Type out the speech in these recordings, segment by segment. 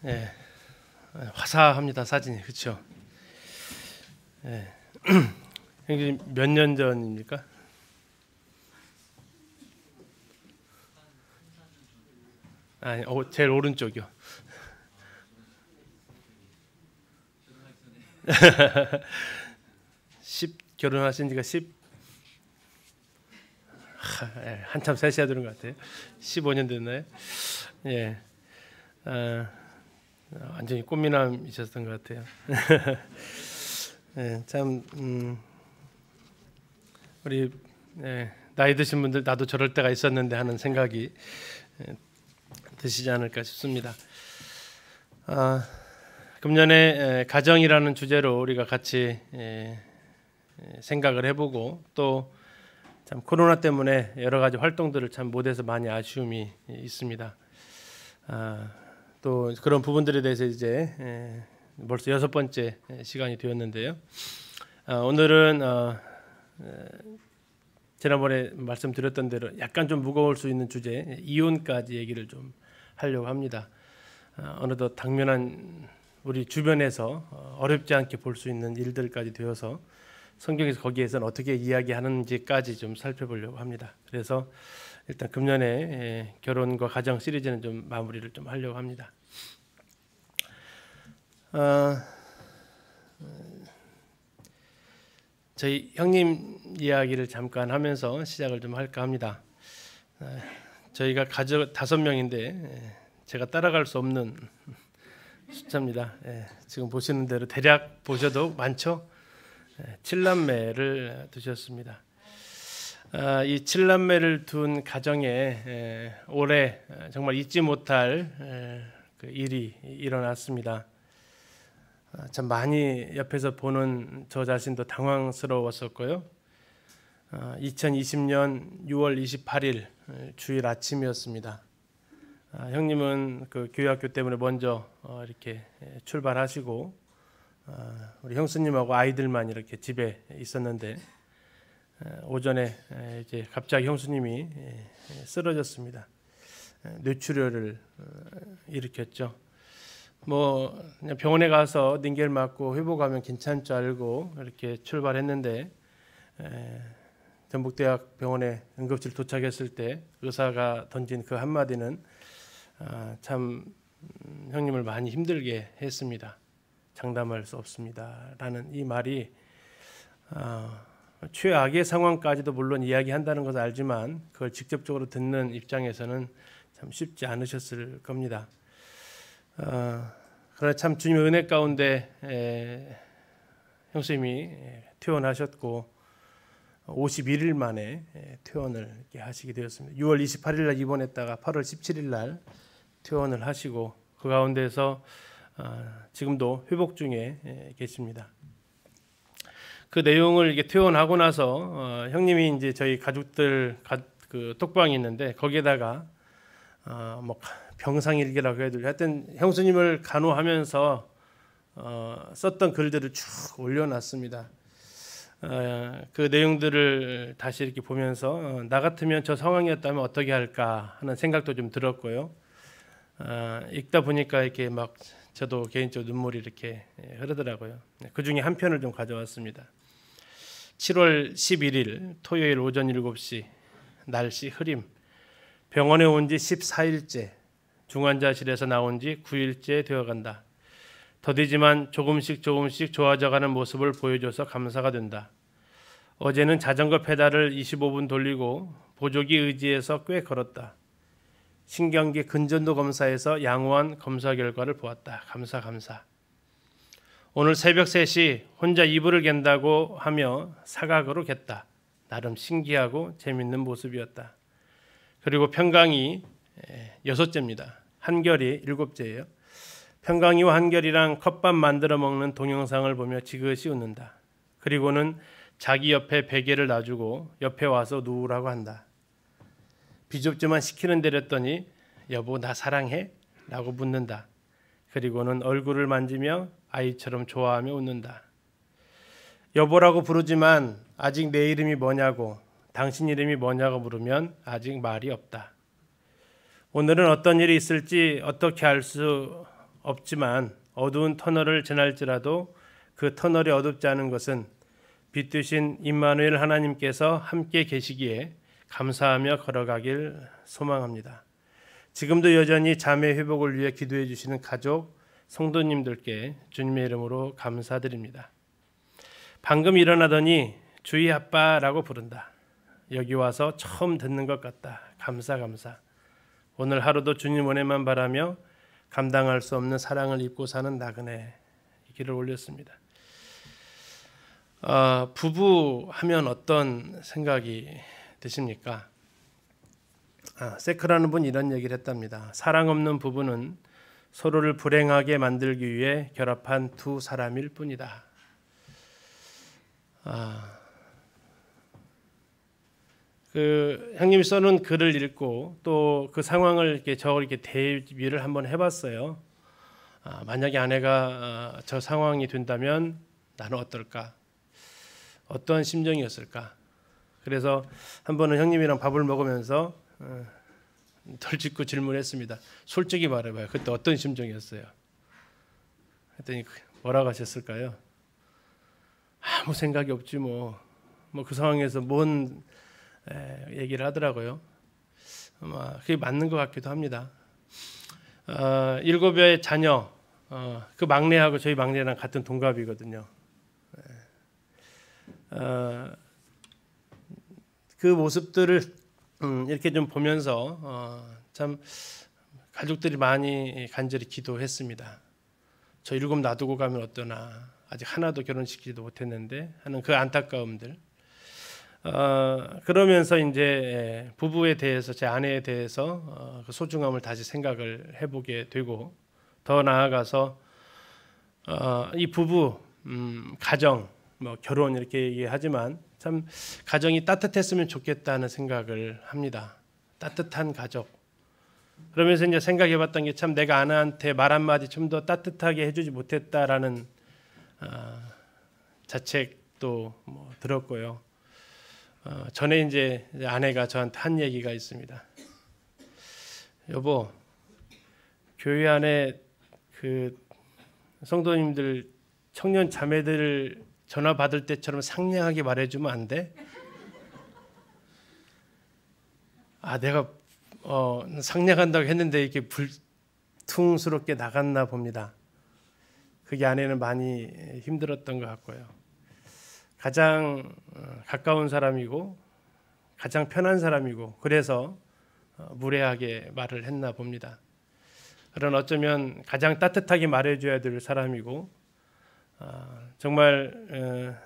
예, 화사합니다. 사진이. 그렇죠? 예. 형님 몇 년 전입니까? 아니, 제일 오른쪽이요. 결혼하신 지가 한참 세셔야 되는 것 같아요. 15년 됐나요? 예, 완전히 꽃미남이셨던 것 같아요. 예, 참 우리 나이 드신 분들 나도 저럴 때가 있었는데 하는 생각이 드시지 않을까 싶습니다. 금년에 가정이라는 주제로 우리가 같이 생각을 해보고 또 참 코로나 때문에 여러 가지 활동들을 참 못해서 많이 아쉬움이 있습니다. 또 그런 부분들에 대해서 이제 벌써 6번째 시간이 되었는데요. 오늘은 지난번에 말씀드렸던 대로 약간 좀 무거울 수 있는 주제, 이혼까지 얘기를 좀 하려고 합니다. 어느덧 당면한 우리 주변에서 어렵지 않게 볼 수 있는 일들까지 되어서 성경에서 거기에서는 어떻게 이야기하는지까지 좀 살펴보려고 합니다. 그래서 일단 금년에 결혼과 가정 시리즈는 좀 마무리를 좀 하려고 합니다. 저희 형님 이야기를 잠깐 하면서 시작을 좀 할까 합니다. 저희가 가족 5명인데 제가 따라갈 수 없는 숫자입니다. 지금 보시는 대로 대략 보셔도 많죠? 7남매를 두셨습니다. 이 7남매를 둔 가정에 올해 정말 잊지 못할 그 일이 일어났습니다. 참 많이 옆에서 보는 저 자신도 당황스러웠었고요. 2020년 6월 28일 주일 아침이었습니다. 형님은 그 교회학교 때문에 먼저 이렇게 출발하시고 우리 형수님하고 아이들만 이렇게 집에 있었는데 오전에 이제 갑자기 형수님이 쓰러졌습니다. 뇌출혈을 일으켰죠. 뭐 그냥 병원에 가서 링겔 맞고 회복하면 괜찮을 줄 알고 이렇게 출발했는데 전북대학 병원에 응급실 도착했을 때 의사가 던진 그 한마디는 참 형님을 많이 힘들게 했습니다. 장담할 수 없습니다. 라는 이 말이 최악의 상황까지도 물론 이야기한다는 것을 알지만 그걸 직접적으로 듣는 입장에서는 참 쉽지 않으셨을 겁니다. 그러나 참 주님의 은혜 가운데 형수님이 퇴원하셨고 51일 만에 퇴원을 이렇게 하시게 되었습니다. 6월 28일 날 입원했다가 8월 17일 날 퇴원을 하시고 그 가운데서 지금도 회복 중에 계십니다. 그 내용을 이게 퇴원하고 나서 형님이 이제 저희 가족들 그 톡방이 있는데 거기에다가 뭐 병상일기라고 해도 하여튼 형수님을 간호하면서 썼던 글들을 쭉 올려놨습니다. 그 내용들을 다시 이렇게 보면서 나 같으면 저 상황이었다면 어떻게 할까 하는 생각도 좀 들었고요. 읽다 보니까 이렇게 막 저도 개인적으로 눈물이 이렇게 흐르더라고요. 그 중에 한 편을 좀 가져왔습니다. 7월 11일 토요일 오전 7시 날씨 흐림. 병원에 온 지 14일째, 중환자실에서 나온 지 9일째 되어간다. 더디지만 조금씩 좋아져가는 모습을 보여줘서 감사가 된다. 어제는 자전거 페달을 25분 돌리고 보조기 의지해서 꽤 걸었다. 신경계 근전도 검사에서 양호한 검사 결과를 보았다. 감사. 오늘 새벽 3시 혼자 이불을 갠다고 하며 사각으로 갰다. 나름 신기하고 재밌는 모습이었다. 그리고 평강이 6째입니다. 한결이 7째예요. 평강이와 한결이랑 컵밥 만들어 먹는 동영상을 보며 지그시 웃는다. 그리고는 자기 옆에 베개를 놔주고 옆에 와서 누우라고 한다. 비좁지만 시키는 대로 했더니 여보 나 사랑해? 라고 묻는다. 그리고는 얼굴을 만지며 아이처럼 좋아하며 웃는다. 여보라고 부르지만 아직 내 이름이 뭐냐고 당신 이름이 뭐냐고 물으면 아직 말이 없다. 오늘은 어떤 일이 있을지 어떻게 알 수 없지만 어두운 터널을 지날지라도 그 터널이 어둡지 않은 것은 빛 되신 임마누엘 하나님께서 함께 계시기에 감사하며 걸어가길 소망합니다. 지금도 여전히 자매 회복을 위해 기도해 주시는 가족, 성도님들께 주님의 이름으로 감사드립니다. 방금 일어나더니 주희 아빠라고 부른다. 여기 와서 처음 듣는 것 같다. 감사. 오늘 하루도 주님 은혜만 바라며 감당할 수 없는 사랑을 입고 사는 나그네 길을 올렸습니다. 부부 하면 어떤 생각이 드십니까? 세크라는 분 이런 얘기를 했답니다. 사랑 없는 부부는 서로를 불행하게 만들기 위해 결합한 두 사람일 뿐이다. 그 형님이 써놓은 글을 읽고 또 그 상황을 이렇게 대비를 한번 해봤어요. 만약에 아내가 저 상황이 된다면 나는 어떨까? 어떠한 심정이었을까? 그래서 한 번은 형님이랑 밥을 먹으면서 덜짓고 질문했습니다. 솔직히 말해봐요. 그때 어떤 심정이었어요? 했더니 뭐라고 하셨을까요? 아무 생각이 없지 뭐 그 상황에서 뭔 얘기를 하더라고요. 그게 맞는 것 같기도 합니다. 7의 자녀, 그 막내하고 저희 막내랑 같은 동갑이거든요. 그 모습들을 이렇게 좀 보면서 참 가족들이 많이 간절히 기도했습니다. 저 7 놔두고 가면 어떠나, 아직 하나도 결혼시키지도 못했는데 하는 그 안타까움들. 그러면서 이제 부부에 대해서, 제 아내에 대해서 그 소중함을 다시 생각을 해보게 되고, 더 나아가서 이 부부, 가정, 뭐 결혼 이렇게 얘기하지만 참 가정이 따뜻했으면 좋겠다는 생각을 합니다. 따뜻한 가족. 그러면서 이제 생각해봤던 게 참 내가 아내한테 말 한마디 좀 더 따뜻하게 해주지 못했다라는 자책도 뭐 들었고요. 전에 이제 아내가 저한테 한 얘기가 있습니다. 여보, 교회 안에 그 성도님들, 청년 자매들 전화 받을 때처럼 상냥하게 말해주면 안 돼? 내가 상냥한다고 했는데 이렇게 불퉁스럽게 나갔나 봅니다. 그게 아내는 많이 힘들었던 것 같고요. 가장 가까운 사람이고 가장 편한 사람이고 그래서 무례하게 말을 했나 봅니다. 그러나 어쩌면 가장 따뜻하게 말해줘야 될 사람이고 정말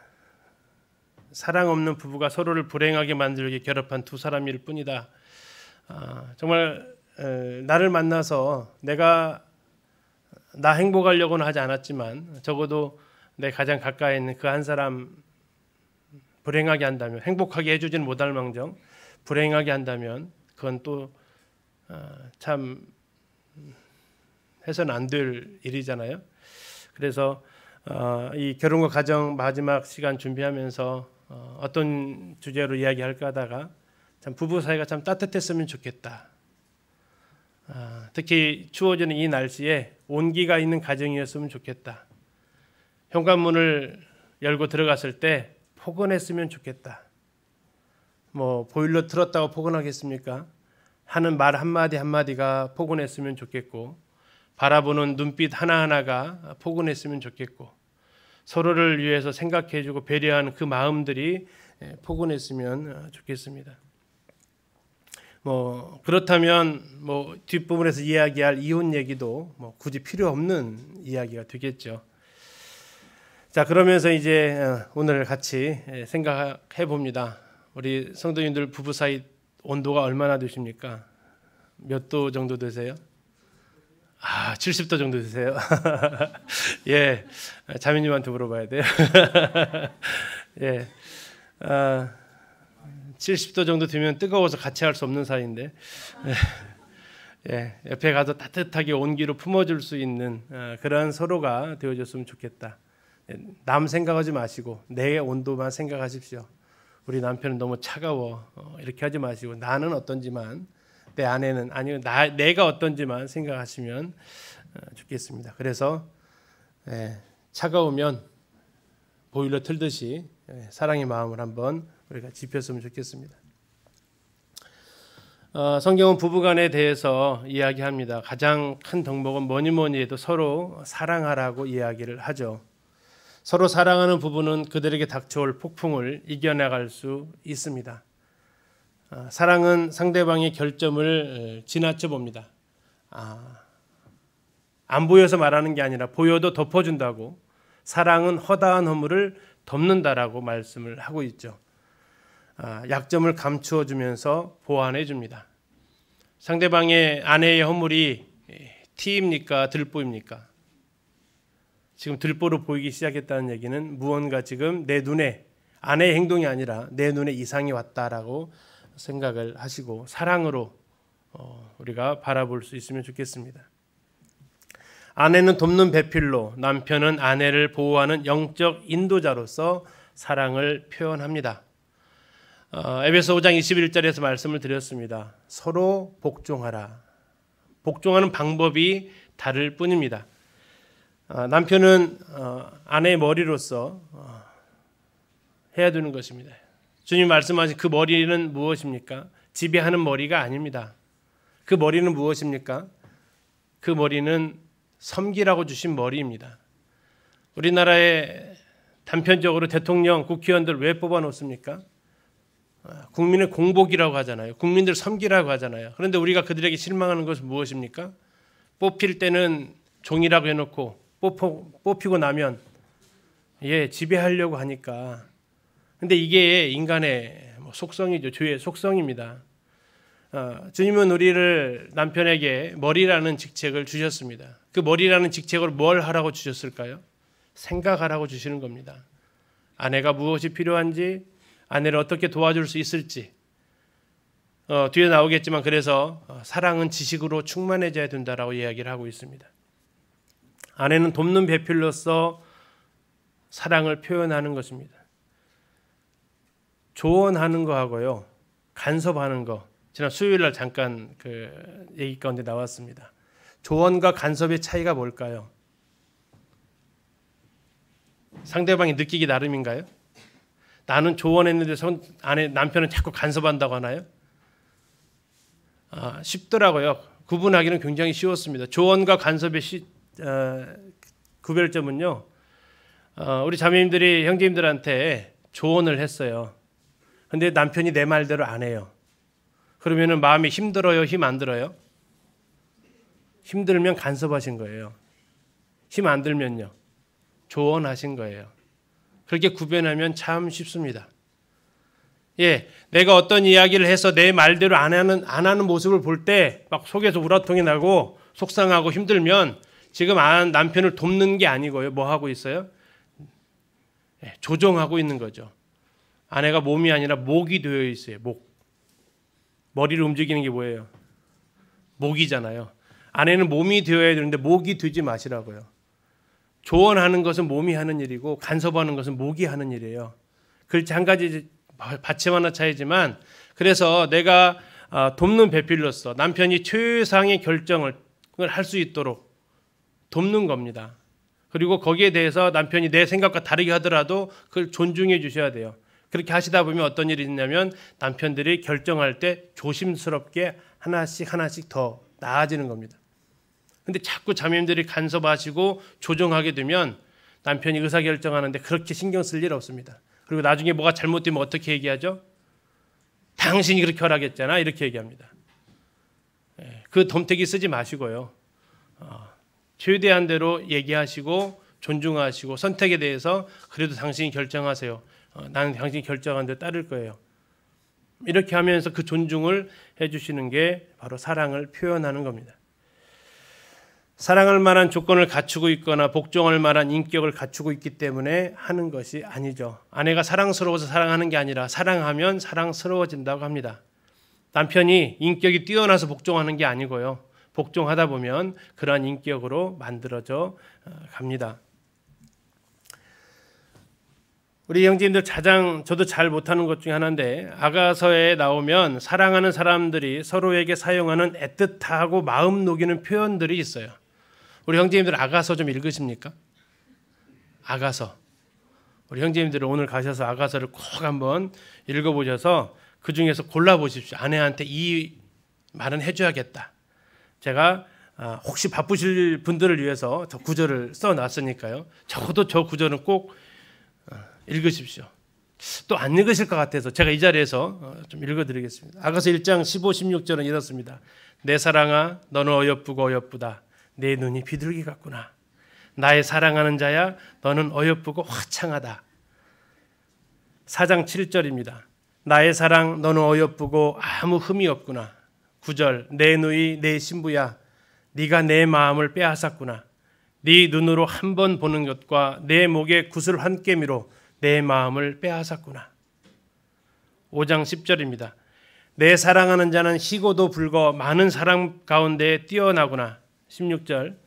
사랑 없는 부부가 서로를 불행하게 만들기 결합한 두 사람일 뿐이다. 정말 나를 만나서 내가 나 행복하려고는 하지 않았지만 적어도 내 가장 가까이 있는 그 한 사람 불행하게 한다면, 행복하게 해주지는 못할 망정 불행하게 한다면 그건 또 참 해서는 안 될 일이잖아요. 그래서 이 결혼과 가정 마지막 시간 준비하면서 어떤 주제로 이야기할까 하다가 참 부부 사이가 참 따뜻했으면 좋겠다. 특히 추워지는 이 날씨에 온기가 있는 가정이었으면 좋겠다. 현관문을 열고 들어갔을 때 포근했으면 좋겠다. 뭐 보일러 틀었다고 포근하겠습니까? 하는 말 한마디 한마디가 포근했으면 좋겠고, 바라보는 눈빛 하나하나가 포근했으면 좋겠고, 서로를 위해서 생각해주고 배려하는 그 마음들이 포근했으면 좋겠습니다. 뭐 그렇다면 뭐 뒷부분에서 이야기할 이혼 얘기도 뭐 굳이 필요 없는 이야기가 되겠죠. 자, 그러면서 이제 오늘 같이 생각해 봅니다. 우리 성도님들 부부 사이 온도가 얼마나 되십니까? 몇 도 정도 되세요? 70도 정도 되세요? 예, 자매님한테 물어봐야 돼요. 예, 70도 정도 되면 뜨거워서 같이 할 수 없는 사이인데, 예, 옆에 가서 따뜻하게 온기로 품어줄 수 있는 그런 서로가 되어줬으면 좋겠다. 남 생각하지 마시고 내 온도만 생각하십시오. 우리 남편은 너무 차가워, 이렇게 하지 마시고 나는 어떤지만, 내 아내는 아니요 내가 어떤지만 생각하시면 좋겠습니다. 그래서 차가우면 보일러 틀듯이 사랑의 마음을 한번 우리가 지폈으면 좋겠습니다. 성경은 부부간에 대해서 이야기합니다. 가장 큰 덕목은 뭐니 해도 서로 사랑하라고 이야기를 하죠. 서로 사랑하는 부부는 그들에게 닥쳐올 폭풍을 이겨나갈 수 있습니다. 사랑은 상대방의 결점을 지나쳐 봅니다. 안 보여서 말하는 게 아니라 보여도 덮어준다고, 사랑은 허다한 허물을 덮는다라고 말씀을 하고 있죠. 약점을 감추어 주면서 보완해 줍니다. 상대방의 아내의 허물이 티입니까 들보입니까? 지금 들보로 보이기 시작했다는 얘기는 무언가 지금 내 눈에, 아내의 행동이 아니라 내 눈에 이상이 왔다라고 생각을 하시고 사랑으로 우리가 바라볼 수 있으면 좋겠습니다. 아내는 돕는 배필로, 남편은 아내를 보호하는 영적 인도자로서 사랑을 표현합니다. 에베소 5장 21절에서 말씀을 드렸습니다. 서로 복종하라. 복종하는 방법이 다를 뿐입니다. 남편은 아내의 머리로서 해야 되는 것입니다. 주님 말씀하신 그 머리는 무엇입니까? 지배하는 머리가 아닙니다. 그 머리는 무엇입니까? 그 머리는 섬기라고 주신 머리입니다. 우리나라에 단편적으로 대통령, 국회의원들 왜 뽑아놓습니까? 국민의 공복이라고 하잖아요. 국민들 섬기라고 하잖아요. 그런데 우리가 그들에게 실망하는 것은 무엇입니까? 뽑힐 때는 종이라고 해놓고 뽑히고 나면 지배하려고 하니까. 근데 이게 인간의 속성이죠. 죄의 속성입니다. 주님은 우리를 남편에게 머리라는 직책을 주셨습니다. 그 머리라는 직책으로 뭘 하라고 주셨을까요? 생각하라고 주시는 겁니다. 아내가 무엇이 필요한지, 아내를 어떻게 도와줄 수 있을지. 뒤에 나오겠지만 그래서 사랑은 지식으로 충만해져야 된다라고 이야기를 하고 있습니다. 아내는 돕는 배필로서 사랑을 표현하는 것입니다. 조언하는 거하고요, 간섭하는 거. 지난 수요일 날 잠깐 그 얘기 가운데 나왔습니다. 조언과 간섭의 차이가 뭘까요? 상대방이 느끼기 나름인가요? 나는 조언했는데 남편은 자꾸 간섭한다고 하나요? 쉽더라고요. 구분하기는 굉장히 쉬웠습니다. 조언과 간섭의 구별점은요, 우리 자매님들이 형제님들한테 조언을 했어요. 근데 남편이 내 말대로 안 해요. 그러면은 마음이 힘들어요? 힘 안 들어요? 힘들면 간섭하신 거예요. 힘 안 들면요, 조언하신 거예요. 그렇게 구별하면 참 쉽습니다. 내가 어떤 이야기를 해서 내 말대로 안 하는 모습을 볼 때 막 속에서 우라통이 나고 속상하고 힘들면 지금 남편을 돕는 게 아니고요. 뭐 하고 있어요? 조종하고 있는 거죠. 아내가 몸이 아니라 목이 되어 있어요. 머리를 움직이는 게 뭐예요? 목이잖아요. 아내는 몸이 되어야 되는데 목이 되지 마시라고요. 조언하는 것은 몸이 하는 일이고 간섭하는 것은 목이 하는 일이에요. 글자 한 가지 받침 하나 차이지만, 그래서 내가 돕는 배필로서 남편이 최상의 결정을 할 수 있도록 돕는 겁니다. 그리고 거기에 대해서 남편이 내 생각과 다르게 하더라도 그걸 존중해 주셔야 돼요. 그렇게 하시다 보면 어떤 일이 있냐면 남편들이 결정할 때 조심스럽게 하나씩 더 나아지는 겁니다. 근데 자꾸 자매님들이 간섭하시고 조정하게 되면 남편이 의사결정하는데 그렇게 신경 쓸 일 없습니다. 그리고 나중에 뭐가 잘못되면 어떻게 얘기하죠? 당신이 그렇게 하라겠잖아, 이렇게 얘기합니다. 그 덤태기 쓰지 마시고요, 최대한 대로 얘기하시고 존중하시고 선택에 대해서 그래도 당신이 결정하세요. 나는 당신이 결정한 데 따를 거예요. 이렇게 하면서 그 존중을 해주시는 게 바로 사랑을 표현하는 겁니다. 사랑할 만한 조건을 갖추고 있거나 복종할 만한 인격을 갖추고 있기 때문에 하는 것이 아니죠. 아내가 사랑스러워서 사랑하는 게 아니라 사랑하면 사랑스러워진다고 합니다. 남편이 인격이 뛰어나서 복종하는 게 아니고요, 복종하다 보면 그러한 인격으로 만들어져 갑니다. 우리 형제님들 저도 잘 못하는 것 중에 하나인데, 아가서에 나오면 사랑하는 사람들이 서로에게 사용하는 애틋하고 마음 녹이는 표현들이 있어요. 우리 형제님들 아가서 좀 읽으십니까? 아가서. 우리 형제님들은 오늘 가셔서 아가서를 꼭 한번 읽어보셔서 그 중에서 골라보십시오. 아내한테 이 말은 해줘야겠다. 제가 혹시 바쁘실 분들을 위해서 저 구절을 써놨으니까요. 적어도 저 구절은 꼭 읽으십시오. 또 안 읽으실 것 같아서 제가 이 자리에서 좀 읽어드리겠습니다. 아가서 1장 15, 16절은 이렇습니다. 내 사랑아 너는 어여쁘고 어여쁘다. 내 눈이 비둘기 같구나. 나의 사랑하는 자야 너는 어여쁘고 화창하다. 4장 7절입니다. 나의 사랑 너는 어여쁘고 아무 흠이 없구나. 9절 내 누이 내 신부야 네가 내 마음을 빼앗았구나. 네 눈으로 한 번 보는 것과 내 목에 구슬 한 깨미로 내 마음을 빼앗았구나. 5장 10절입니다. 내 사랑하는 자는 희고도 불거 많은 사람 가운데 뛰어나구나. 16절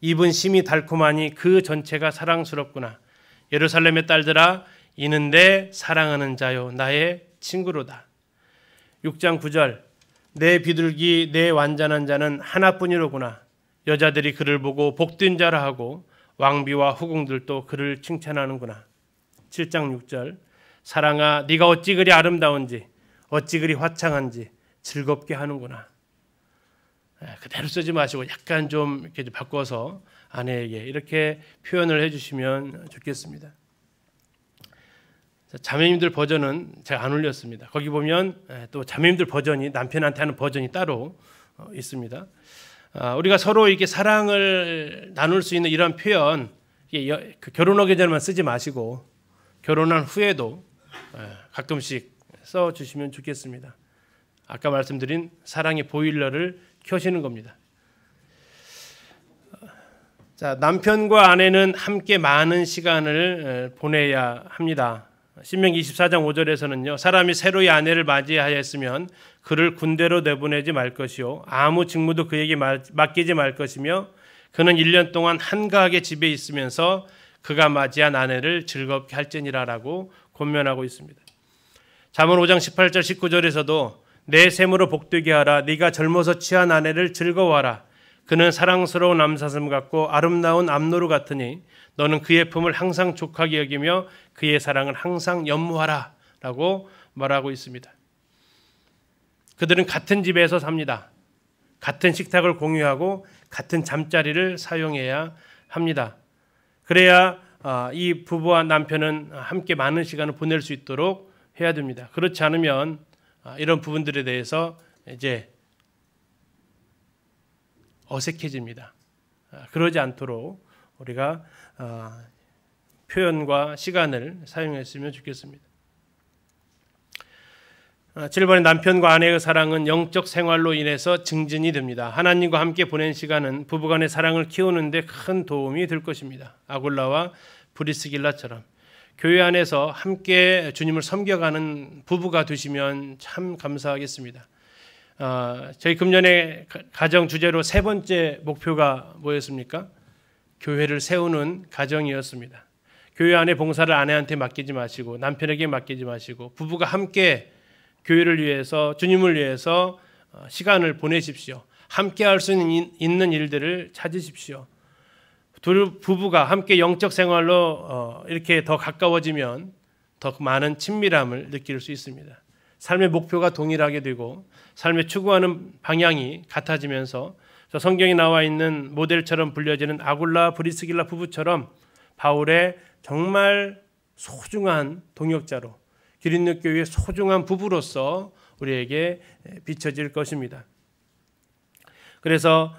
입은 심이 달콤하니 그 전체가 사랑스럽구나. 예루살렘의 딸들아 이는 내 사랑하는 자요 나의 친구로다. 6장 9절 내 비둘기 내 완전한 자는 하나뿐이로구나. 여자들이 그를 보고 복된 자라 하고 왕비와 후궁들도 그를 칭찬하는구나. 7장 6절 사랑아 네가 어찌 그리 아름다운지 어찌 그리 화창한지 즐겁게 하는구나. 그대로 쓰지 마시고 약간 좀 이렇게 바꿔서 아내에게 이렇게 표현을 해주시면 좋겠습니다. 자매님들 버전은 제가 안 올렸습니다. 거기 보면 또 자매님들 버전이 남편한테 하는 버전이 따로 있습니다. 우리가 서로 이렇게 사랑을 나눌 수 있는 이런 표현 결혼하기 전에만 쓰지 마시고 결혼한 후에도 가끔씩 써주시면 좋겠습니다. 아까 말씀드린 사랑의 보일러를 켜시는 겁니다. 자, 남편과 아내는 함께 많은 시간을 보내야 합니다. 신명기 24장 5절에서는요. 사람이 새로이 아내를 맞이하였으면 그를 군대로 내보내지 말 것이요 아무 직무도 그에게 맡기지 말 것이며 그는 1년 동안 한가하게 집에 있으면서 그가 맞이한 아내를 즐겁게 할지니라라고 권면하고 있습니다. 잠언 5장 18절 19절에서도 내 샘으로 복되게 하라. 네가 젊어서 취한 아내를 즐거워하라. 그는 사랑스러운 암사슴 같고 아름다운 암노루 같으니 너는 그의 품을 항상 족하게 여기며 그의 사랑을 항상 연무하라 라고 말하고 있습니다. 그들은 같은 집에서 삽니다. 같은 식탁을 공유하고 같은 잠자리를 사용해야 합니다. 그래야 이 부부와 남편은 함께 많은 시간을 보낼 수 있도록 해야 됩니다. 그렇지 않으면 이런 부분들에 대해서 이제 어색해집니다. 그러지 않도록 우리가 표현과 시간을 사용했으면 좋겠습니다. 7번에 남편과 아내의 사랑은 영적 생활로 인해서 증진이 됩니다. 하나님과 함께 보낸 시간은 부부간의 사랑을 키우는 데 큰 도움이 될 것입니다. 아굴라와 브리스길라처럼 교회 안에서 함께 주님을 섬겨가는 부부가 되시면 참 감사하겠습니다. 저희 금년의 가정 주제로 세 번째 목표가 뭐였습니까? 교회를 세우는 가정이었습니다. 교회 안에 봉사를 아내한테 맡기지 마시고 남편에게 맡기지 마시고 부부가 함께 교회를 위해서 주님을 위해서 시간을 보내십시오. 함께 할 수 있는 일들을 찾으십시오. 둘 부부가 함께 영적 생활로 이렇게 더 가까워지면 더 많은 친밀함을 느낄 수 있습니다. 삶의 목표가 동일하게 되고 삶의 추구하는 방향이 같아지면서 저 성경에 나와 있는 모델처럼 불려지는 아굴라 브리스길라 부부처럼 바울의 정말 소중한 동역자로 기린교 교회의 소중한 부부로서 우리에게 비춰질 것입니다. 그래서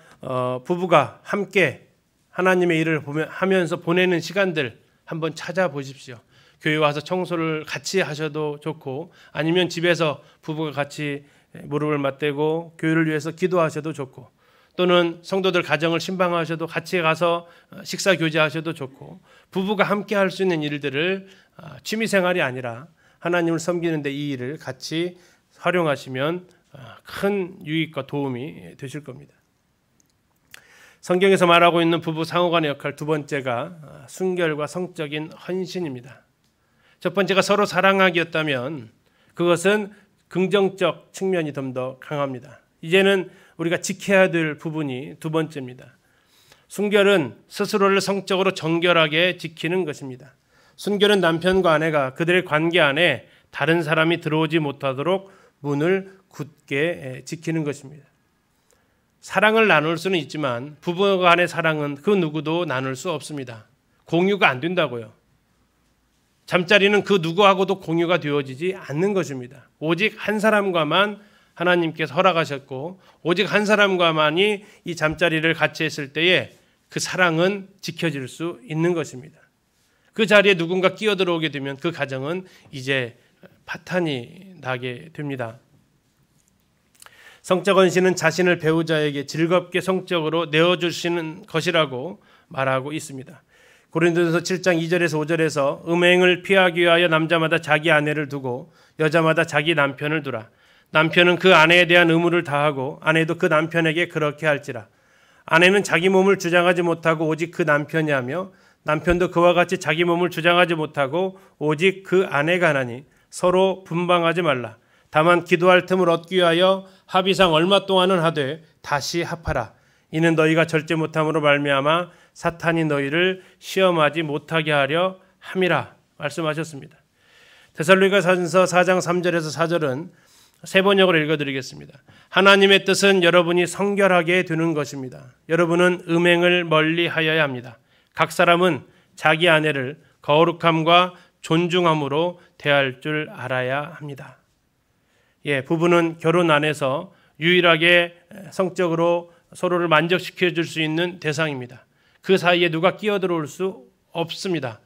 부부가 함께 하나님의 일을 하면서 보내는 시간들 한번 찾아보십시오. 교회 와서 청소를 같이 하셔도 좋고 아니면 집에서 부부가 같이 무릎을 맞대고 교회를 위해서 기도하셔도 좋고 또는 성도들 가정을 신방하셔도 같이 가서 식사 교제하셔도 좋고 부부가 함께 할 수 있는 일들을 취미생활이 아니라 하나님을 섬기는 데 이 일을 같이 활용하시면 큰 유익과 도움이 되실 겁니다. 성경에서 말하고 있는 부부 상호간의 역할 두 번째가 순결과 성적인 헌신입니다. 첫 번째가 서로 사랑하기였다면 그것은 긍정적 측면이 좀 더 강합니다. 이제는 우리가 지켜야 될 부분이 두 번째입니다. 순결은 스스로를 성적으로 정결하게 지키는 것입니다. 순결은 남편과 아내가 그들의 관계 안에 다른 사람이 들어오지 못하도록 문을 굳게 지키는 것입니다. 사랑을 나눌 수는 있지만 부부 간의 사랑은 그 누구도 나눌 수 없습니다. 공유가 안 된다고요. 잠자리는 그 누구하고도 공유가 되어지지 않는 것입니다. 오직 한 사람과만 하나님께서 허락하셨고 오직 한 사람과만이 이 잠자리를 같이 했을 때에 그 사랑은 지켜질 수 있는 것입니다. 그 자리에 누군가 끼어들어오게 되면 그 가정은 이제 파탄이 나게 됩니다. 성적 헌신은 자신을 배우자에게 즐겁게 성적으로 내어주시는 것이라고 말하고 있습니다. 고린도전서 7장 2절에서 5절에서 음행을 피하기 위하여 남자마다 자기 아내를 두고 여자마다 자기 남편을 두라. 남편은 그 아내에 대한 의무를 다하고 아내도 그 남편에게 그렇게 할지라. 아내는 자기 몸을 주장하지 못하고 오직 그 남편이 하며 남편도 그와 같이 자기 몸을 주장하지 못하고 오직 그 아내가 하나니 서로 분방하지 말라. 다만 기도할 틈을 얻기 위하여 합의상 얼마 동안은 하되 다시 합하라. 이는 너희가 절제 못함으로 말미암아 사탄이 너희를 시험하지 못하게 하려 함이라 말씀하셨습니다. 데살로니가전서 4장 3절에서 4절은 세 번역으로 읽어드리겠습니다. 하나님의 뜻은 여러분이 성결하게 되는 것입니다. 여러분은 음행을 멀리하여야 합니다. 각 사람은 자기 아내를 거룩함과 존중함으로 대할 줄 알아야 합니다. 부부는 결혼 안에서 유일하게 성적으로 서로를 만족시켜 줄 수 있는 대상입니다. 그 사이에 누가 끼어들어올 수 없습니다.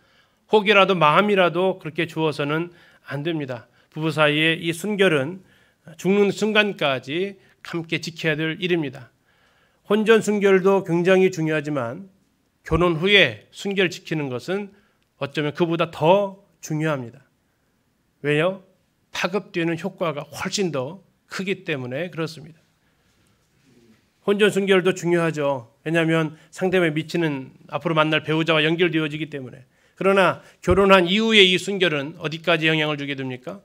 혹이라도 마음이라도 그렇게 주어서는 안 됩니다. 부부 사이의 이 순결은 죽는 순간까지 함께 지켜야 될 일입니다. 혼전 순결도 굉장히 중요하지만 결혼 후에 순결 지키는 것은 어쩌면 그보다 더 중요합니다. 왜요? 파급되는 효과가 훨씬 더 크기 때문에 그렇습니다. 혼전 순결도 중요하죠. 왜냐하면 상대방에 미치는 앞으로 만날 배우자와 연결되어지기 때문에. 그러나 결혼한 이후의 이 순결은 어디까지 영향을 주게 됩니까?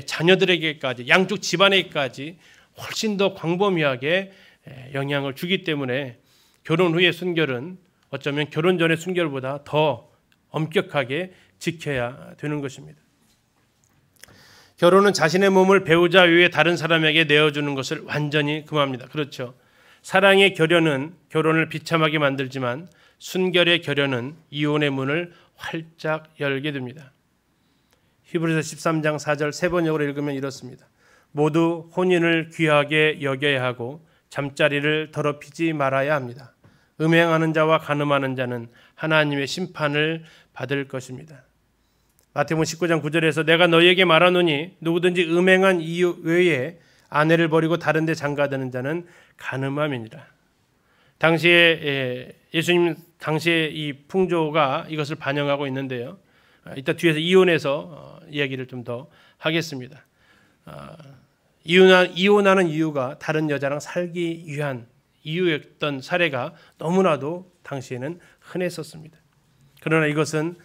자녀들에게까지, 양쪽 집안에까지 훨씬 더 광범위하게 영향을 주기 때문에 결혼 후의 순결은 어쩌면 결혼 전의 순결보다 더 엄격하게 지켜야 되는 것입니다. 결혼은 자신의 몸을 배우자 외에 다른 사람에게 내어주는 것을 완전히 금합니다. 그렇죠. 사랑의 결연은 결혼을 비참하게 만들지만 순결의 결연은 이혼의 문을 활짝 열게 됩니다. 히브리서 13장 4절 세 번역으로 읽으면 이렇습니다. 모두 혼인을 귀하게 여겨야 하고 잠자리를 더럽히지 말아야 합니다. 음행하는 자와 간음하는 자는 하나님의 심판을 받을 것입니다. 마태복음 19장 9절에서 내가 너희에게 말하노니 누구든지 음행한 이유 외에 아내를 버리고 다른 데 장가드는 자는 간음함이니라. 당시에 예수님 당시에 이 풍조가 이것을 반영하고 있는데요. 이따 뒤에서 이혼해서 이야기를 좀 더 하겠습니다. 이혼하는 이유가 다른 여자랑 살기 위한 이유였던 사례가 너무나도 당시에는 흔했었습니다. 그러나 이것은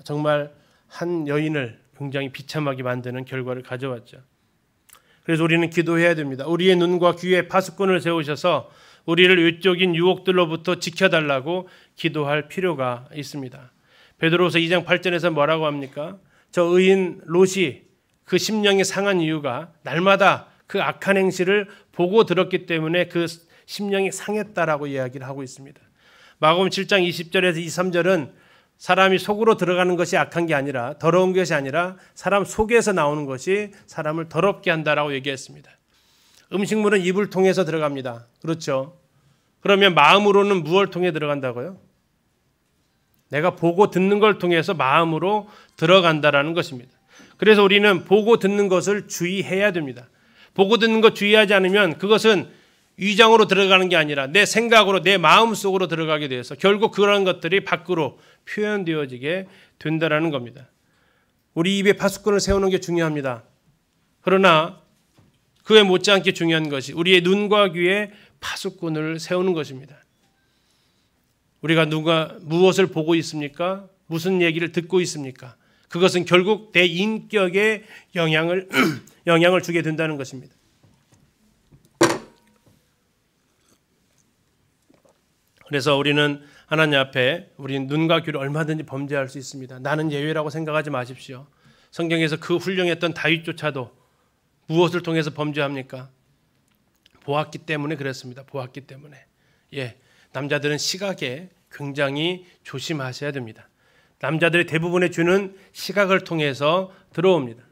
정말 한 여인을 굉장히 비참하게 만드는 결과를 가져왔죠. 그래서 우리는 기도해야 됩니다. 우리의 눈과 귀에 파수꾼을 세우셔서 우리를 외적인 유혹들로부터 지켜달라고 기도할 필요가 있습니다. 베드로후서 2장 8절에서 뭐라고 합니까? 저 의인 롯이 그 심령이 상한 이유가 날마다 그 악한 행실을 보고 들었기 때문에 그 심령이 상했다라고 이야기를 하고 있습니다. 마가복음 7장 20절에서 23절은 사람이 속으로 들어가는 것이 악한 게 아니라 더러운 것이 아니라 사람 속에서 나오는 것이 사람을 더럽게 한다라고 얘기했습니다. 음식물은 입을 통해서 들어갑니다. 그렇죠? 그러면 마음으로는 무엇을 통해 들어간다고요? 내가 보고 듣는 걸 통해서 마음으로 들어간다라는 것입니다. 그래서 우리는 보고 듣는 것을 주의해야 됩니다. 보고 듣는 것 주의하지 않으면 그것은 위장으로 들어가는 게 아니라 내 생각으로 내 마음 속으로 들어가게 돼서 결국 그런 것들이 밖으로 표현되어지게 된다라는 겁니다. 우리 입에 파수꾼을 세우는 게 중요합니다. 그러나 그에 못지않게 중요한 것이 우리의 눈과 귀에 파수꾼을 세우는 것입니다. 우리가 무엇을 보고 있습니까? 무슨 얘기를 듣고 있습니까? 그것은 결국 내 인격에 영향을 주게 된다는 것입니다. 그래서 우리는 하나님 앞에 우리 눈과 귀로 얼마든지 범죄할 수 있습니다. 나는 예외라고 생각하지 마십시오. 성경에서 그 훌륭했던 다윗조차도 무엇을 통해서 범죄합니까? 보았기 때문에 그랬습니다. 보았기 때문에. 남자들은 시각에 굉장히 조심하셔야 됩니다. 남자들의 대부분의 죄는 시각을 통해서 들어옵니다.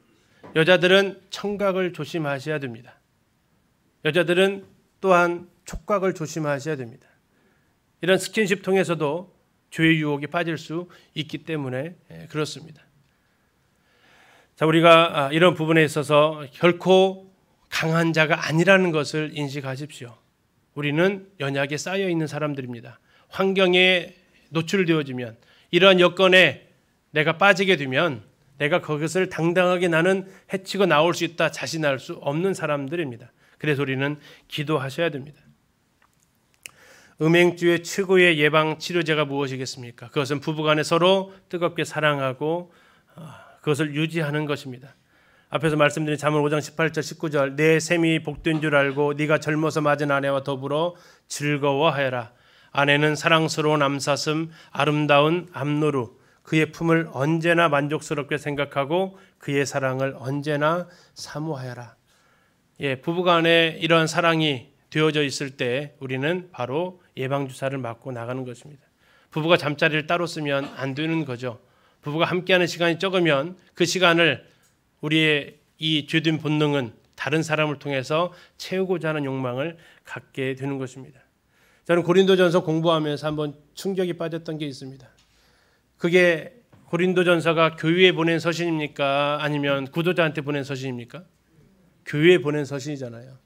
여자들은 청각을 조심하셔야 됩니다. 여자들은 또한 촉각을 조심하셔야 됩니다. 이런 스킨십 통해서도 죄의 유혹에 빠질 수 있기 때문에 그렇습니다. 자, 우리가 이런 부분에 있어서 결코 강한 자가 아니라는 것을 인식하십시오. 우리는 연약에 쌓여 있는 사람들입니다. 환경에 노출되어지면 이러한 여건에 내가 빠지게 되면 내가 그것을 당당하게 나는 해치고 나올 수 있다 자신할 수 없는 사람들입니다. 그래서 우리는 기도하셔야 됩니다. 음행주의 최고의 예방 치료제가 무엇이겠습니까? 그것은 부부간에 서로 뜨겁게 사랑하고 그것을 유지하는 것입니다. 앞에서 말씀드린 잠언 5장 18절 19절 내 셈이 복된 줄 알고 네가 젊어서 맞은 아내와 더불어 즐거워하여라. 아내는 사랑스러운 암사슴 아름다운 암노루 그의 품을 언제나 만족스럽게 생각하고 그의 사랑을 언제나 사모하여라. 부부간에 이러한 사랑이 되어져 있을 때 우리는 바로 예방주사를 맞고 나가는 것입니다. 부부가 잠자리를 따로 쓰면 안 되는 거죠. 부부가 함께하는 시간이 적으면 그 시간을 우리의 이 죄된 본능은 다른 사람을 통해서 채우고자 하는 욕망을 갖게 되는 것입니다. 저는 고린도전서 공부하면서 한번 충격이 빠졌던 게 있습니다. 그게 고린도전서가 교회에 보낸 서신입니까? 아니면 구도자한테 보낸 서신입니까? 교회에 보낸 서신이잖아요.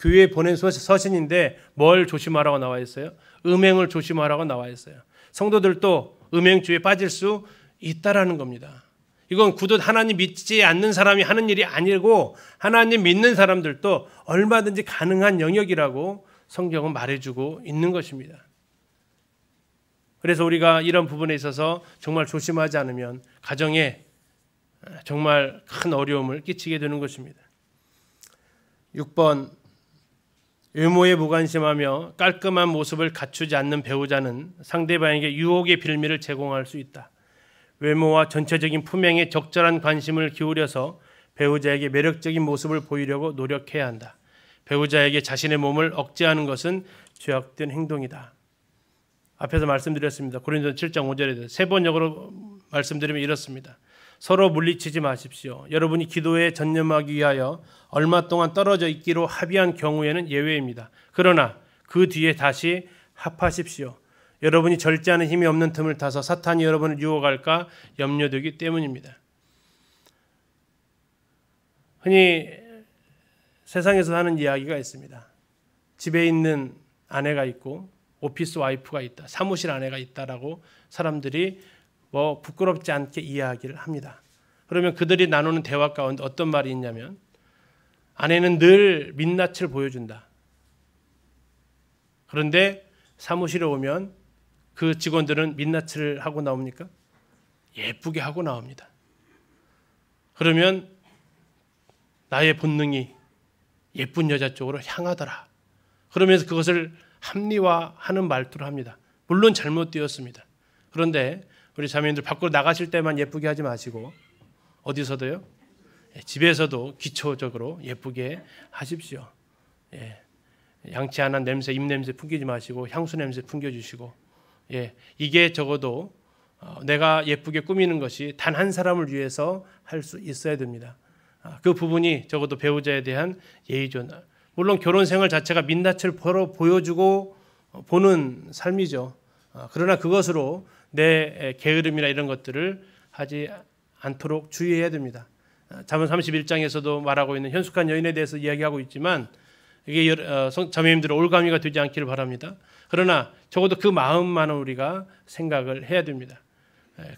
교회에 보낸 서신인데 뭘 조심하라고 나와 있어요? 음행을 조심하라고 나와 있어요. 성도들도 음행주에 빠질 수 있다라는 겁니다. 이건 하나님 믿지 않는 사람이 하는 일이 아니고 하나님 믿는 사람들도 얼마든지 가능한 영역이라고 성경은 말해주고 있는 것입니다. 그래서 우리가 이런 부분에 있어서 정말 조심하지 않으면 가정에 정말 큰 어려움을 끼치게 되는 것입니다. 6번 외모에 무관심하며 깔끔한 모습을 갖추지 않는 배우자는 상대방에게 유혹의 빌미를 제공할 수 있다. 외모와 전체적인 품행에 적절한 관심을 기울여서 배우자에게 매력적인 모습을 보이려고 노력해야 한다. 배우자에게 자신의 몸을 억제하는 것은 죄악된 행동이다. 앞에서 말씀드렸습니다. 고린도서 7장 5절에 대해서 세 번역으로 말씀드리면 이렇습니다. 서로 물리치지 마십시오. 여러분이 기도에 전념하기 위하여 얼마 동안 떨어져 있기로 합의한 경우에는 예외입니다. 그러나 그 뒤에 다시 합하십시오. 여러분이 절제하는 힘이 없는 틈을 타서 사탄이 여러분을 유혹할까 염려되기 때문입니다. 흔히 세상에서 하는 이야기가 있습니다. 집에 있는 아내가 있고 오피스 와이프가 있다. 사무실 아내가 있다라고 사람들이 부끄럽지 않게 이야기를 합니다. 그러면 그들이 나누는 대화 가운데 어떤 말이 있냐면 아내는 늘 민낯을 보여준다. 그런데 사무실에 오면 그 직원들은 민낯을 하고 나옵니까? 예쁘게 하고 나옵니다. 그러면 나의 본능이 예쁜 여자 쪽으로 향하더라. 그러면서 그것을 합리화하는 말투를 합니다. 물론 잘못되었습니다. 그런데 우리 자매님들 밖으로 나가실 때만 예쁘게 하지 마시고 어디서도요? 집에서도 기초적으로 예쁘게 하십시오. 양치 안 한 냄새, 입냄새 풍기지 마시고 향수 냄새 풍겨주시고 이게 적어도 내가 예쁘게 꾸미는 것이 단 한 사람을 위해서 할 수 있어야 됩니다. 그 부분이 적어도 배우자에 대한 예의죠. 물론 결혼 생활 자체가 민낯을 보여주고 보는 삶이죠. 그러나 그것으로 내 게으름이나 이런 것들을 하지 않도록 주의해야 됩니다. 잠언 31장에서도 말하고 있는 현숙한 여인에 대해서 이야기하고 있지만 이게 자매님들의 올가미가 되지 않기를 바랍니다. 그러나 적어도 그 마음만은 우리가 생각을 해야 됩니다.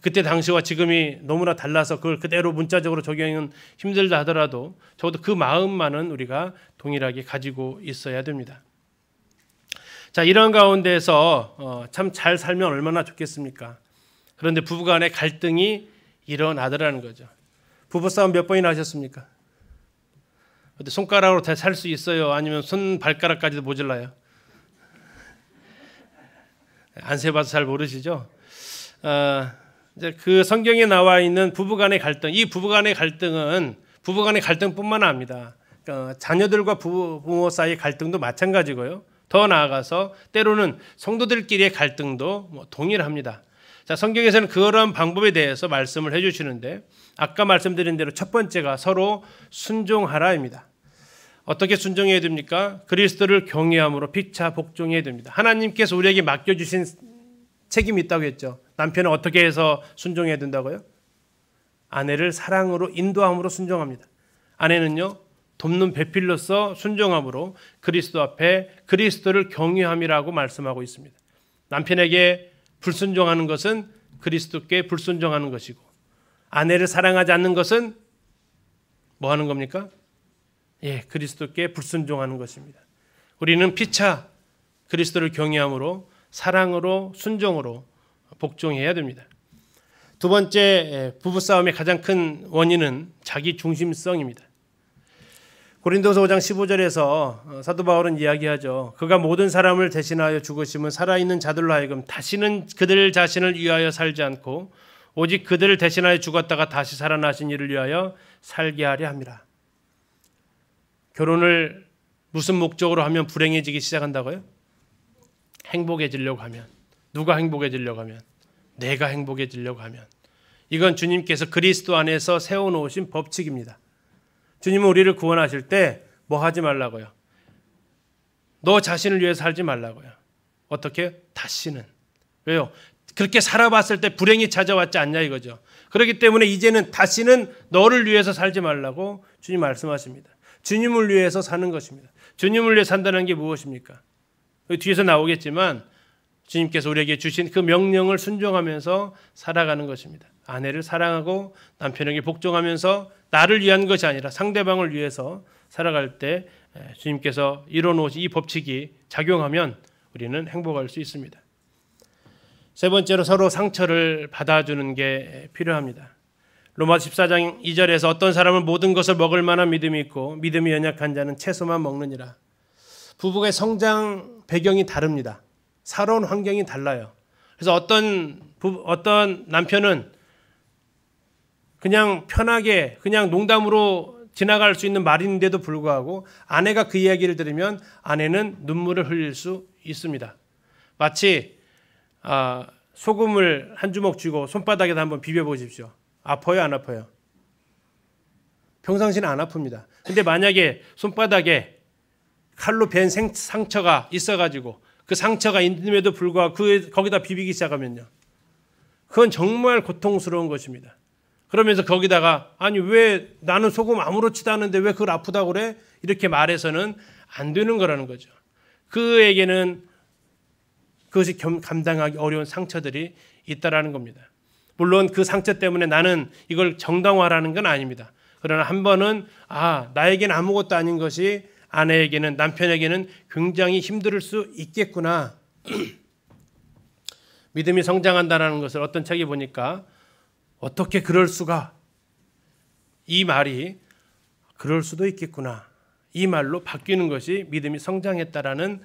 그때 당시와 지금이 너무나 달라서 그걸 그대로 문자적으로 적용은 힘들다 하더라도 적어도 그 마음만은 우리가 동일하게 가지고 있어야 됩니다. 자, 이런 가운데서 참 잘 살면 얼마나 좋겠습니까? 그런데 부부간의 갈등이 일어나더라는 거죠. 부부싸움 몇 번이나 하셨습니까? 손가락으로 다 살 수 있어요? 아니면 손 발가락까지도 모자라요? 안 세봐서 잘 모르시죠? 이제 그 성경에 나와 있는 부부간의 갈등, 이 부부간의 갈등은 부부간의 갈등뿐만 아닙니다. 자녀들과 부모 사이의 갈등도 마찬가지고요. 더 나아가서 때로는 성도들끼리의 갈등도 동일합니다. 자, 성경에서는 그러한 방법에 대해서 말씀을 해주시는데 아까 말씀드린 대로 첫 번째가 서로 순종하라입니다. 어떻게 순종해야 됩니까? 그리스도를 경외함으로 피차 복종해야 됩니다. 하나님께서 우리에게 맡겨주신 책임이 있다고 했죠. 남편은 어떻게 해서 순종해야 된다고요? 아내를 사랑으로 인도함으로 순종합니다. 아내는요, 돕는 배필로서 순종함으로 그리스도 앞에 그리스도를 경외함이라고 말씀하고 있습니다. 남편에게 불순종하는 것은 그리스도께 불순종하는 것이고, 아내를 사랑하지 않는 것은 뭐 하는 겁니까? 그리스도께 불순종하는 것입니다. 우리는 피차 그리스도를 경외함으로 사랑으로 순종으로 복종해야 됩니다. 두 번째, 부부싸움의 가장 큰 원인은 자기 중심성입니다. 고린도서 5장 15절에서 사도 바울은 이야기하죠. 그가 모든 사람을 대신하여 죽으심은 살아있는 자들로 하여금 다시는 그들 자신을 위하여 살지 않고 오직 그들을 대신하여 죽었다가 다시 살아나신 이를 위하여 살게 하려 함이라. 결혼을 무슨 목적으로 하면 불행해지기 시작한다고요? 행복해지려고 하면. 누가 행복해지려고 하면? 내가 행복해지려고 하면. 이건 주님께서 그리스도 안에서 세워놓으신 법칙입니다. 주님은 우리를 구원하실 때 뭐 하지 말라고요? 너 자신을 위해 살지 말라고요. 어떻게? 다시는. 왜요? 그렇게 살아봤을 때 불행이 찾아왔지 않냐 이거죠. 그렇기 때문에 이제는 다시는 너를 위해서 살지 말라고 주님 말씀하십니다. 주님을 위해서 사는 것입니다. 주님을 위해 산다는 게 무엇입니까? 뒤에서 나오겠지만 주님께서 우리에게 주신 그 명령을 순종하면서 살아가는 것입니다. 아내를 사랑하고 남편에게 복종하면서 나를 위한 것이 아니라 상대방을 위해서 살아갈 때 주님께서 이뤄놓으신 이 법칙이 작용하면 우리는 행복할 수 있습니다. 세 번째로 서로 상처를 받아주는 게 필요합니다. 로마서 14장 2절에서 어떤 사람은 모든 것을 먹을 만한 믿음이 있고 믿음이 연약한 자는 채소만 먹느니라. 부부의 성장 배경이 다릅니다. 살아온 환경이 달라요. 그래서 어떤 남편은 그냥 편하게 그냥 농담으로 지나갈 수 있는 말인데도 불구하고 아내가 그 이야기를 들으면 아내는 눈물을 흘릴 수 있습니다. 마치 소금을 한 주먹 쥐고 손바닥에다 한번 비벼보십시오. 아파요, 안 아파요? 평상시는 안 아픕니다. 근데 만약에 손바닥에 칼로 벤 상처가 있어가지고 그 상처가 있음에도 불구하고 거기다 비비기 시작하면요. 그건 정말 고통스러운 것입니다. 그러면서 거기다가 아니 왜 나는 소금 아무렇지도 않은데 왜 그걸 아프다고 그래? 이렇게 말해서는 안 되는 거라는 거죠. 그에게는 그것이 감당하기 어려운 상처들이 있다라는 겁니다. 물론 그 상처 때문에 나는 이걸 정당화라는 건 아닙니다. 그러나 한 번은 나에게는 아무것도 아닌 것이 아내에게는 남편에게는 굉장히 힘들 수 있겠구나. 믿음이 성장한다는 것을 어떤 책에 보니까 어떻게 그럴 수가? 이 말이 그럴 수도 있겠구나. 이 말로 바뀌는 것이 믿음이 성장했다라는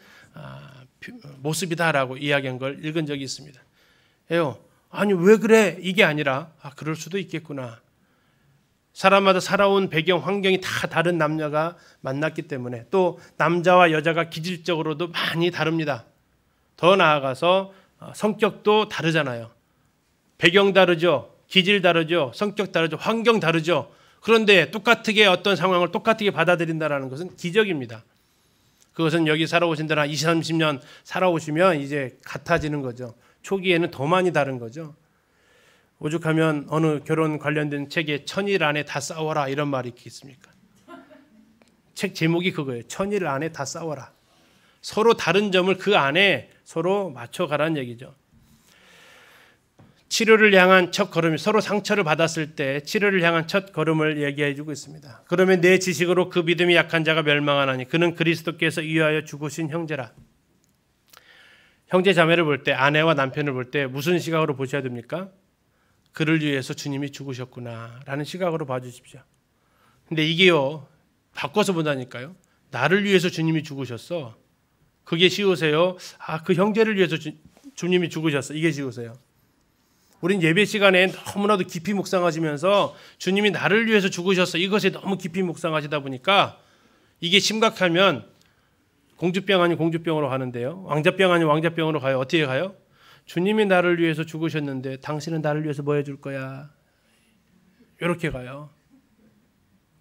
모습이다라고 이야기한 걸 읽은 적이 있습니다. 아니 왜 그래? 이게 아니라 그럴 수도 있겠구나. 사람마다 살아온 배경, 환경이 다 다른 남녀가 만났기 때문에 또 남자와 여자가 기질적으로도 많이 다릅니다. 더 나아가서 성격도 다르잖아요. 배경 다르죠. 기질 다르죠. 성격 다르죠. 환경 다르죠. 그런데 똑같게 어떤 상황을 똑같게 받아들인다는 것은 기적입니다. 그것은 여기 살아오신 데는 한 20, 30년 살아오시면 이제 같아지는 거죠. 초기에는 더 많이 다른 거죠. 오죽하면 어느 결혼 관련된 책에 천일 안에 다 싸워라 이런 말이 있겠습니까? 책 제목이 그거예요. 천일 안에 다 싸워라. 서로 다른 점을 그 안에 서로 맞춰가라는 얘기죠. 치료를 향한 첫 걸음, 서로 상처를 받았을 때 치료를 향한 첫 걸음을 얘기해 주고 있습니다. 그러면 내 지식으로 그 믿음이 약한 자가 멸망하나니 그는 그리스도께서 위하여 죽으신 형제라. 형제 자매를 볼 때, 아내와 남편을 볼 때 무슨 시각으로 보셔야 됩니까? 그를 위해서 주님이 죽으셨구나라는 시각으로 봐주십시오. 근데 이게요, 바꿔서 본다니까요. 나를 위해서 주님이 죽으셨어. 그게 쉬우세요? 그 형제를 위해서 주님이 죽으셨어. 이게 지우세요. 우린 예배 시간에 너무나도 깊이 묵상하시면서 주님이 나를 위해서 죽으셨어. 이것에 너무 깊이 묵상하시다 보니까 이게 심각하면 공주병 아닌 공주병으로 가는데요. 왕자병 아닌 왕자병으로 가요. 어떻게 가요? 주님이 나를 위해서 죽으셨는데 당신은 나를 위해서 뭐 해줄 거야? 이렇게 가요.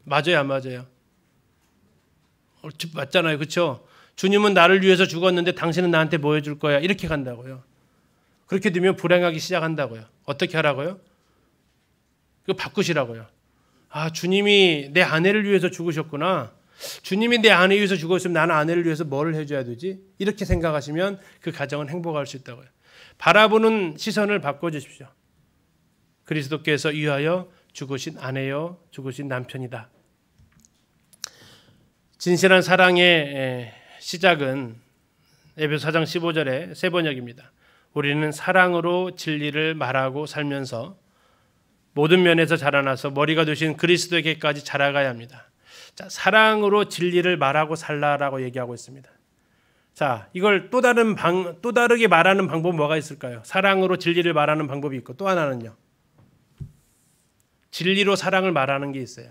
맞아요, 안 맞아요? 맞잖아요, 그렇죠? 주님은 나를 위해서 죽었는데 당신은 나한테 뭐 해줄 거야? 이렇게 간다고요. 그렇게 되면 불행하기 시작한다고요. 어떻게 하라고요? 그거 바꾸시라고요. 아, 주님이 내 아내를 위해서 죽으셨구나. 주님이 내 아내 위해서 죽었으면 나는 아내를 위해서 뭘 해줘야 되지? 이렇게 생각하시면 그 가정은 행복할 수 있다고요. 바라보는 시선을 바꿔주십시오. 그리스도께서 위하여 죽으신 아내요, 죽으신 남편이다. 진실한 사랑의 시작은 에베소 4장 15절의 세 번역입니다. 우리는 사랑으로 진리를 말하고 살면서 모든 면에서 자라나서 머리가 되신 그리스도에게까지 자라가야 합니다. 자, 사랑으로 진리를 말하고 살라라고 얘기하고 있습니다. 자, 이걸 또 다르게 말하는 방법은 뭐가 있을까요? 사랑으로 진리를 말하는 방법이 있고 또 하나는요. 진리로 사랑을 말하는 게 있어요.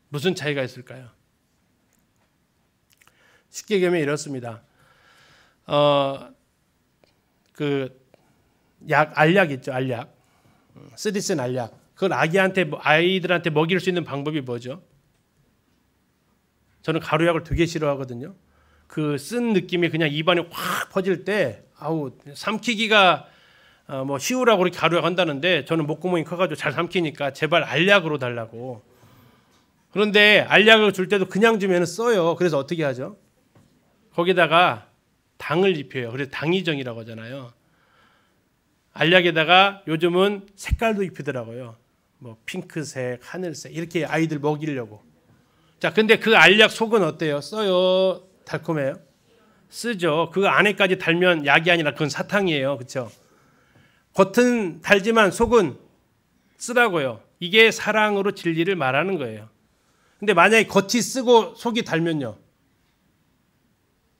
무슨 차이가 있을까요? 쉽게 얘기하면 이렇습니다. 알약 있죠, 알약. 쓰디쓴 알약. 그걸 아이들한테 먹일 수 있는 방법이 뭐죠? 저는 가루약을 되게 싫어하거든요. 그 쓴 느낌이 그냥 입안에 확 퍼질 때, 삼키기가 쉬우라고 그렇게 가루약 한다는데 저는 목구멍이 커가지고 잘 삼키니까 제발 알약으로 달라고. 그런데 알약을 줄 때도 그냥 주면 써요. 그래서 어떻게 하죠? 거기다가 당을 입혀요. 그래서 당이정이라고 하잖아요. 알약에다가 요즘은 색깔도 입히더라고요. 핑크색, 하늘색 이렇게 아이들 먹이려고. 자, 근데 그 알약 속은 어때요? 써요? 달콤해요? 쓰죠. 그 안에까지 달면 약이 아니라 그건 사탕이에요. 그렇죠? 겉은 달지만 속은 쓰라고요. 이게 사랑으로 진리를 말하는 거예요. 근데 만약에 겉이 쓰고 속이 달면요.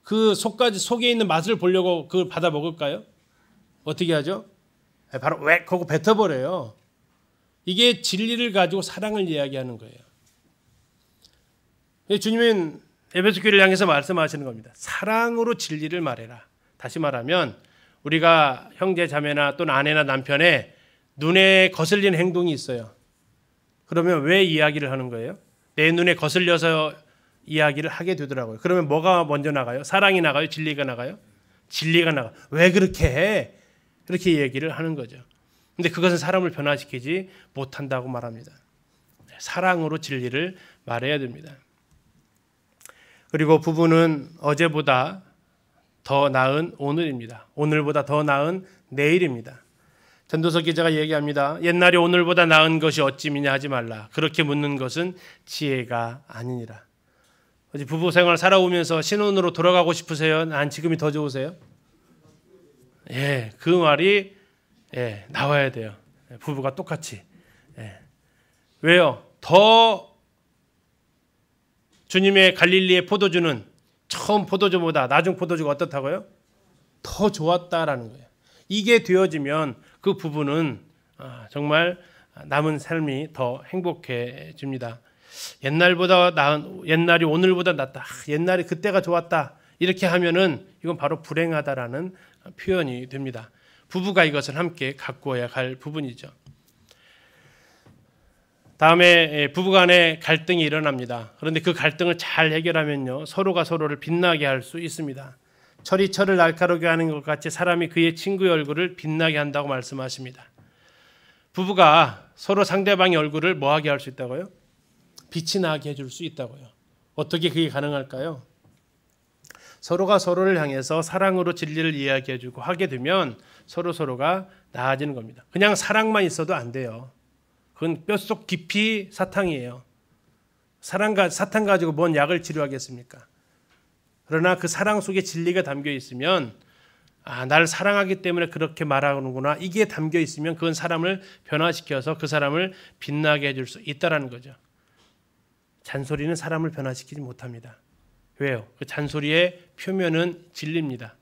그 속에 있는 맛을 보려고 그걸 받아 먹을까요? 어떻게 하죠? 바로 웩 하고 뱉어버려요. 이게 진리를 가지고 사랑을 이야기하는 거예요. 주님은 에베소 교회를 향해서 말씀하시는 겁니다. 사랑으로 진리를 말해라. 다시 말하면 우리가 형제 자매나 또는 아내나 남편의 눈에 거슬리는 행동이 있어요. 그러면 왜 이야기를 하는 거예요? 내 눈에 거슬려서 이야기를 하게 되더라고요. 그러면 뭐가 먼저 나가요? 사랑이 나가요? 진리가 나가요? 진리가 나가. 왜 그렇게 해? 그렇게 얘기를 하는 거죠. 근데 그것은 사람을 변화시키지 못한다고 말합니다. 사랑으로 진리를 말해야 됩니다. 그리고 부부는 어제보다 더 나은 오늘입니다. 오늘보다 더 나은 내일입니다. 전도서 기자가 얘기합니다. 옛날에 오늘보다 나은 것이 어찌미냐 하지 말라. 그렇게 묻는 것은 지혜가 아니니라. 어제 부부 생활 살아오면서 신혼으로 돌아가고 싶으세요? 난 지금이 더 좋으세요? 예, 그 말이 나와야 돼요. 부부가 똑같이. 왜요? 더 주님의 갈릴리의 포도주는 처음 포도주보다 나중 포도주가 어떻다고요? 더 좋았다라는 거예요. 이게 되어지면 그 부부는 정말 남은 삶이 더 행복해집니다. 옛날이 오늘보다 낫다. 옛날이 그때가 좋았다. 이렇게 하면은 이건 바로 불행하다라는 표현이 됩니다. 부부가 이것을 함께 가꾸어야 할 부분이죠. 다음에 부부간에 갈등이 일어납니다. 그런데 그 갈등을 잘 해결하면요, 서로가 서로를 빛나게 할 수 있습니다. 철이 철을 날카롭게 하는 것 같이 사람이 그의 친구의 얼굴을 빛나게 한다고 말씀하십니다. 부부가 서로 상대방의 얼굴을 뭐하게 할 수 있다고요? 빛이 나게 해줄 수 있다고요. 어떻게 그게 가능할까요? 서로가 서로를 향해서 사랑으로 진리를 이야기해주고 하게 되면 서로가 나아지는 겁니다. 그냥 사랑만 있어도 안 돼요. 그건 뼛속 깊이 사탕이에요. 사탕 가지고 뭔 약을 치료하겠습니까? 그러나 그 사랑 속에 진리가 담겨 있으면 나를 사랑하기 때문에 그렇게 말하는구나. 이게 담겨 있으면 그건 사람을 변화시켜서 그 사람을 빛나게 해줄 수 있다는 거죠. 잔소리는 사람을 변화시키지 못합니다. 왜요? 그 잔소리의 표면은 진리입니다.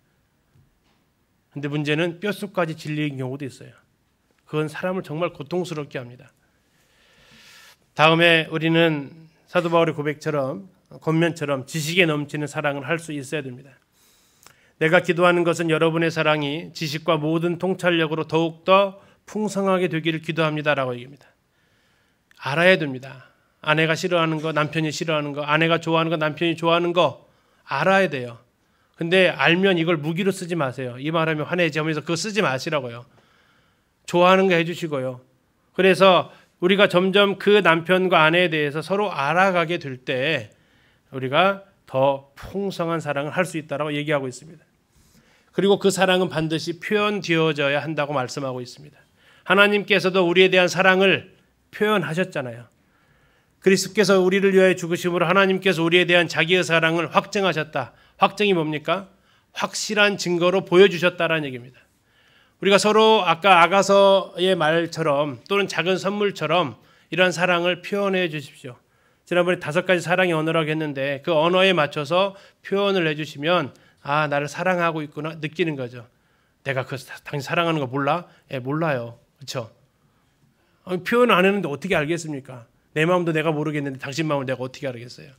근데 문제는 뼛속까지 진리인 경우도 있어요. 그건 사람을 정말 고통스럽게 합니다. 다음에 우리는 사도 바울의 고백처럼 권면처럼 지식에 넘치는 사랑을 할 수 있어야 됩니다. 내가 기도하는 것은 여러분의 사랑이 지식과 모든 통찰력으로 더욱더 풍성하게 되기를 기도합니다라고 얘기합니다. 알아야 됩니다. 아내가 싫어하는 거, 남편이 싫어하는 거, 아내가 좋아하는 거, 남편이 좋아하는 거 알아야 돼요. 근데 알면 이걸 무기로 쓰지 마세요. 이 말하면 화내지 하면서 그거 쓰지 마시라고요. 좋아하는 거 해주시고요. 그래서 우리가 점점 그 남편과 아내에 대해서 서로 알아가게 될 때 우리가 더 풍성한 사랑을 할 수 있다고 얘기하고 있습니다. 그리고 그 사랑은 반드시 표현되어져야 한다고 말씀하고 있습니다. 하나님께서도 우리에 대한 사랑을 표현하셨잖아요. 그리스도께서 우리를 위하여 죽으심으로 하나님께서 우리에 대한 자기의 사랑을 확증하셨다. 확증이 뭡니까? 확실한 증거로 보여주셨다라는 얘기입니다. 우리가 서로 아까 아가서의 말처럼 또는 작은 선물처럼 이런 사랑을 표현해 주십시오. 지난번에 5가지 사랑의 언어라고 했는데 그 언어에 맞춰서 표현을 해주시면 아, 나를 사랑하고 있구나 느끼는 거죠. 내가 그 당신 사랑하는 거 몰라? 예, 몰라요. 그렇죠? 표현 안 했는데 어떻게 알겠습니까? 내 마음도 내가 모르겠는데 당신 마음을 내가 어떻게 알겠어요?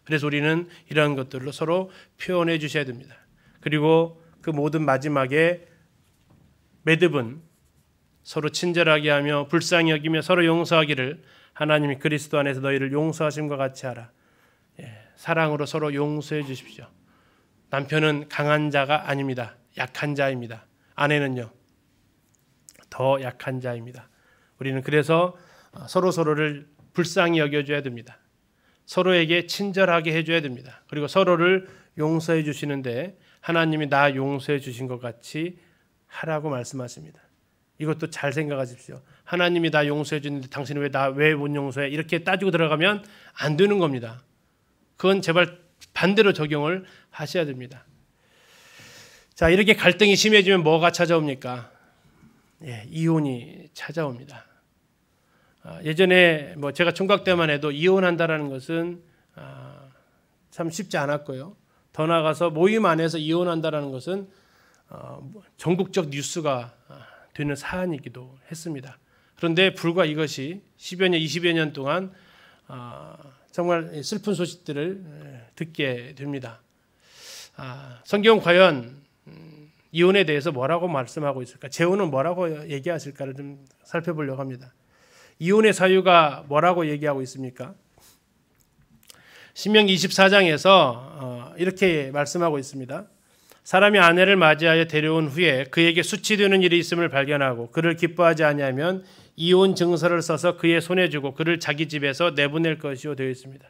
그래서 우리는 이런 것들로 서로 표현해 주셔야 됩니다. 그리고 그 모든 마지막에 매듭은 서로 친절하게 하며 불쌍히 여기며 서로 용서하기를 하나님이 그리스도 안에서 너희를 용서하심과 같이 하라. 사랑으로 서로 용서해 주십시오. 남편은 강한 자가 아닙니다. 약한 자입니다. 아내는요. 더 약한 자입니다. 우리는 그래서 서로를 불쌍히 여겨줘야 됩니다. 서로에게 친절하게 해줘야 됩니다. 그리고 서로를 용서해 주시는데 하나님이 나 용서해 주신 것 같이 하라고 말씀하십니다. 이것도 잘 생각하십시오. 하나님이 나 용서해 주는데 당신은 왜 못 용서해? 이렇게 따지고 들어가면 안 되는 겁니다. 그건 제발 반대로 적용을 하셔야 됩니다. 자, 이렇게 갈등이 심해지면 뭐가 찾아옵니까? 이혼이 찾아옵니다. 예전에 제가 총각 때만 해도 이혼한다라는 것은 참 쉽지 않았고요. 더 나아가서 모임 안에서 이혼한다라는 것은 전국적 뉴스가 되는 사안이기도 했습니다. 그런데 불과 이것이 10여 년, 20여 년 동안 정말 슬픈 소식들을 듣게 됩니다. 성경 과연 이혼에 대해서 뭐라고 말씀하고 있을까? 재혼은 뭐라고 얘기하실까를 좀 살펴보려고 합니다. 이혼의 사유가 뭐라고 얘기하고 있습니까? 신명기 24장에서 이렇게 말씀하고 있습니다. 사람이 아내를 맞이하여 데려온 후에 그에게 수치되는 일이 있음을 발견하고 그를 기뻐하지 아니하면 이혼 증서를 써서 그의 손에 주고 그를 자기 집에서 내보낼 것이요 되어 있습니다.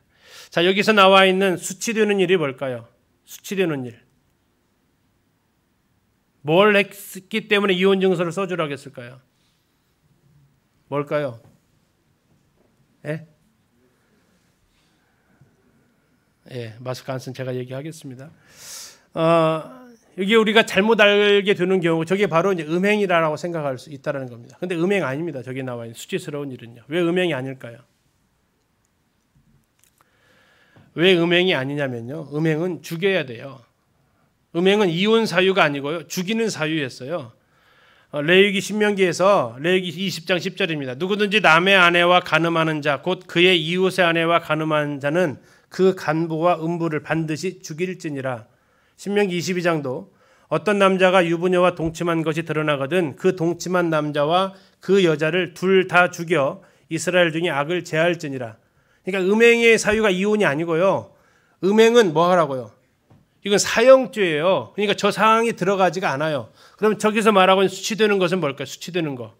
자, 여기서 나와 있는 수치되는 일이 뭘까요? 수치되는 일. 뭘 했기 때문에 이혼 증서를 써주라고 했을까요? 뭘까요? 마스크 안 쓴 제가 얘기하겠습니다. 여기 우리가 잘못 알게 되는 경우 저게 바로 이제 음행이라고 생각할 수 있다는 겁니다. 근데 음행 아닙니다. 저기 나와 있는 수치스러운 일은요. 왜 음행이 아닐까요? 왜 음행이 아니냐면요. 음행은 죽여야 돼요. 음행은 이혼 사유가 아니고요. 죽이는 사유였어요. 레위기 신명기에서 레위기 20장 10절입니다. 누구든지 남의 아내와 간음하는 자 곧 그의 이웃의 아내와 간음하는 자는 그 간부와 음부를 반드시 죽일지니라. 신명기 22장도 어떤 남자가 유부녀와 동침한 것이 드러나거든 그 동침한 남자와 그 여자를 둘 다 죽여 이스라엘 중에 악을 제할지니라. 그러니까 음행의 사유가 이혼이 아니고요. 음행은 뭐 하라고요? 이건 사형죄예요. 그러니까 저 상황이 들어가지가 않아요. 그럼 저기서 말하고 있는 수치되는 것은 뭘까요? 수치되는 거.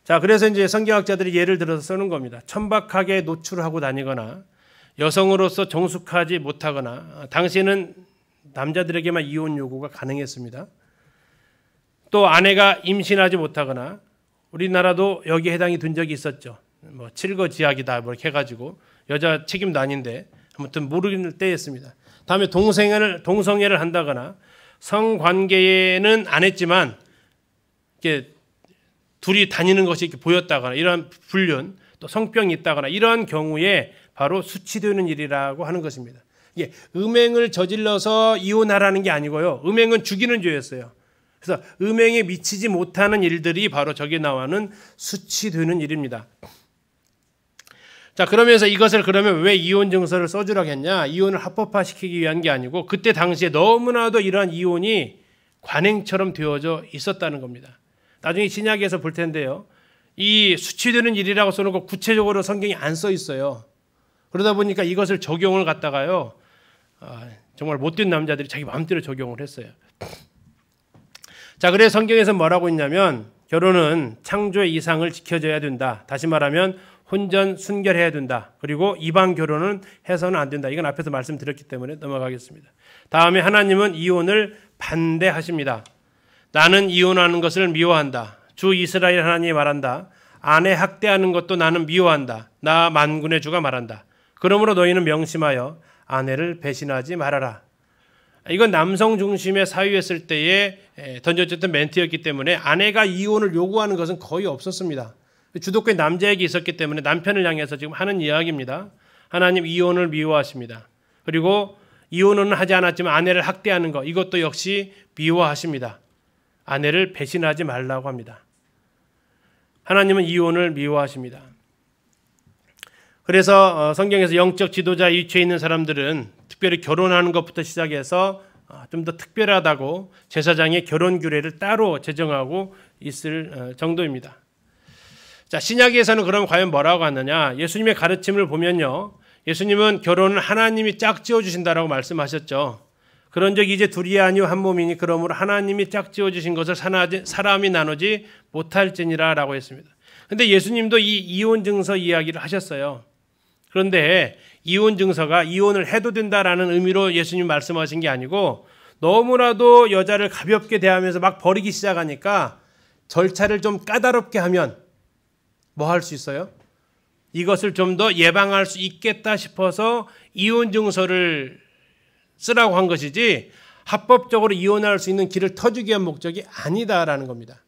자, 그래서 이제 성경학자들이 예를 들어서 쓰는 겁니다. 천박하게 노출하고 다니거나 여성으로서 정숙하지 못하거나 당시에는 남자들에게만 이혼 요구가 가능했습니다. 또 아내가 임신하지 못하거나 우리나라도 여기에 해당이 된 적이 있었죠. 칠거지약이다 이렇게 해가지고 여자 책임도 아닌데 아무튼 모르는 때였습니다. 다음에 동성애를 한다거나 성관계는 안 했지만 이렇게 둘이 다니는 것이 이렇게 보였다거나 이런 불륜 또 성병이 있다거나 이러한 경우에 바로 수치되는 일이라고 하는 것입니다. 이게 음행을 저질러서 이혼하라는 게 아니고요. 음행은 죽이는 죄였어요. 그래서 음행에 미치지 못하는 일들이 바로 저기 나와는 수치되는 일입니다. 자, 그러면서 이것을 그러면 왜 이혼 증서를 써주라고 했냐? 이혼을 합법화시키기 위한 게 아니고 그때 당시에 너무나도 이러한 이혼이 관행처럼 되어져 있었다는 겁니다. 나중에 신약에서 볼 텐데요. 이 수치되는 일이라고 써놓고 구체적으로 성경이 안 써 있어요. 그러다 보니까 이것을 적용을 갖다가요. 정말 못된 남자들이 자기 마음대로 적용을 했어요. 자, 그래서 성경에서 뭐라고 있냐면 결혼은 창조의 이상을 지켜줘야 된다. 다시 말하면 혼전 순결해야 된다. 그리고 이방 결혼은 해서는 안 된다. 이건 앞에서 말씀드렸기 때문에 넘어가겠습니다. 다음에 하나님은 이혼을 반대하십니다. 나는 이혼하는 것을 미워한다. 주 이스라엘 하나님이 말한다. 아내 학대하는 것도 나는 미워한다. 나 만군의 주가 말한다. 그러므로 너희는 명심하여 아내를 배신하지 말아라. 이건 남성 중심의 사유였을 때에 던져졌던 멘트였기 때문에 아내가 이혼을 요구하는 것은 거의 없었습니다. 주도권이 남자에게 있었기 때문에 남편을 향해서 지금 하는 이야기입니다. 하나님 이혼을 미워하십니다. 그리고 이혼은 하지 않았지만 아내를 학대하는 것 이것도 역시 미워하십니다. 아내를 배신하지 말라고 합니다. 하나님은 이혼을 미워하십니다. 그래서 성경에서 영적 지도자 위치에 있는 사람들은 특별히 결혼하는 것부터 시작해서 좀 더 특별하다고 제사장의 결혼 규례를 따로 제정하고 있을 정도입니다. 자, 신약에서는 그럼 과연 뭐라고 하느냐? 예수님의 가르침을 보면요. 예수님은 결혼은 하나님이 짝지어 주신다라고 말씀하셨죠. 그런 적이 이제 둘이 아니요 한 몸이니 그러므로 하나님이 짝지어 주신 것을 사람이 나누지 못할지니라 라고 했습니다. 그런데 예수님도 이 이혼 증서 이야기를 하셨어요. 그런데 이혼 증서가 이혼을 해도 된다라는 의미로 예수님 말씀하신 게 아니고 너무나도 여자를 가볍게 대하면서 막 버리기 시작하니까 절차를 좀 까다롭게 하면 뭐 할 수 있어요? 이것을 좀 더 예방할 수 있겠다 싶어서 이혼 증서를 쓰라고 한 것이지 합법적으로 이혼할 수 있는 길을 터주기 위한 목적이 아니다라는 겁니다.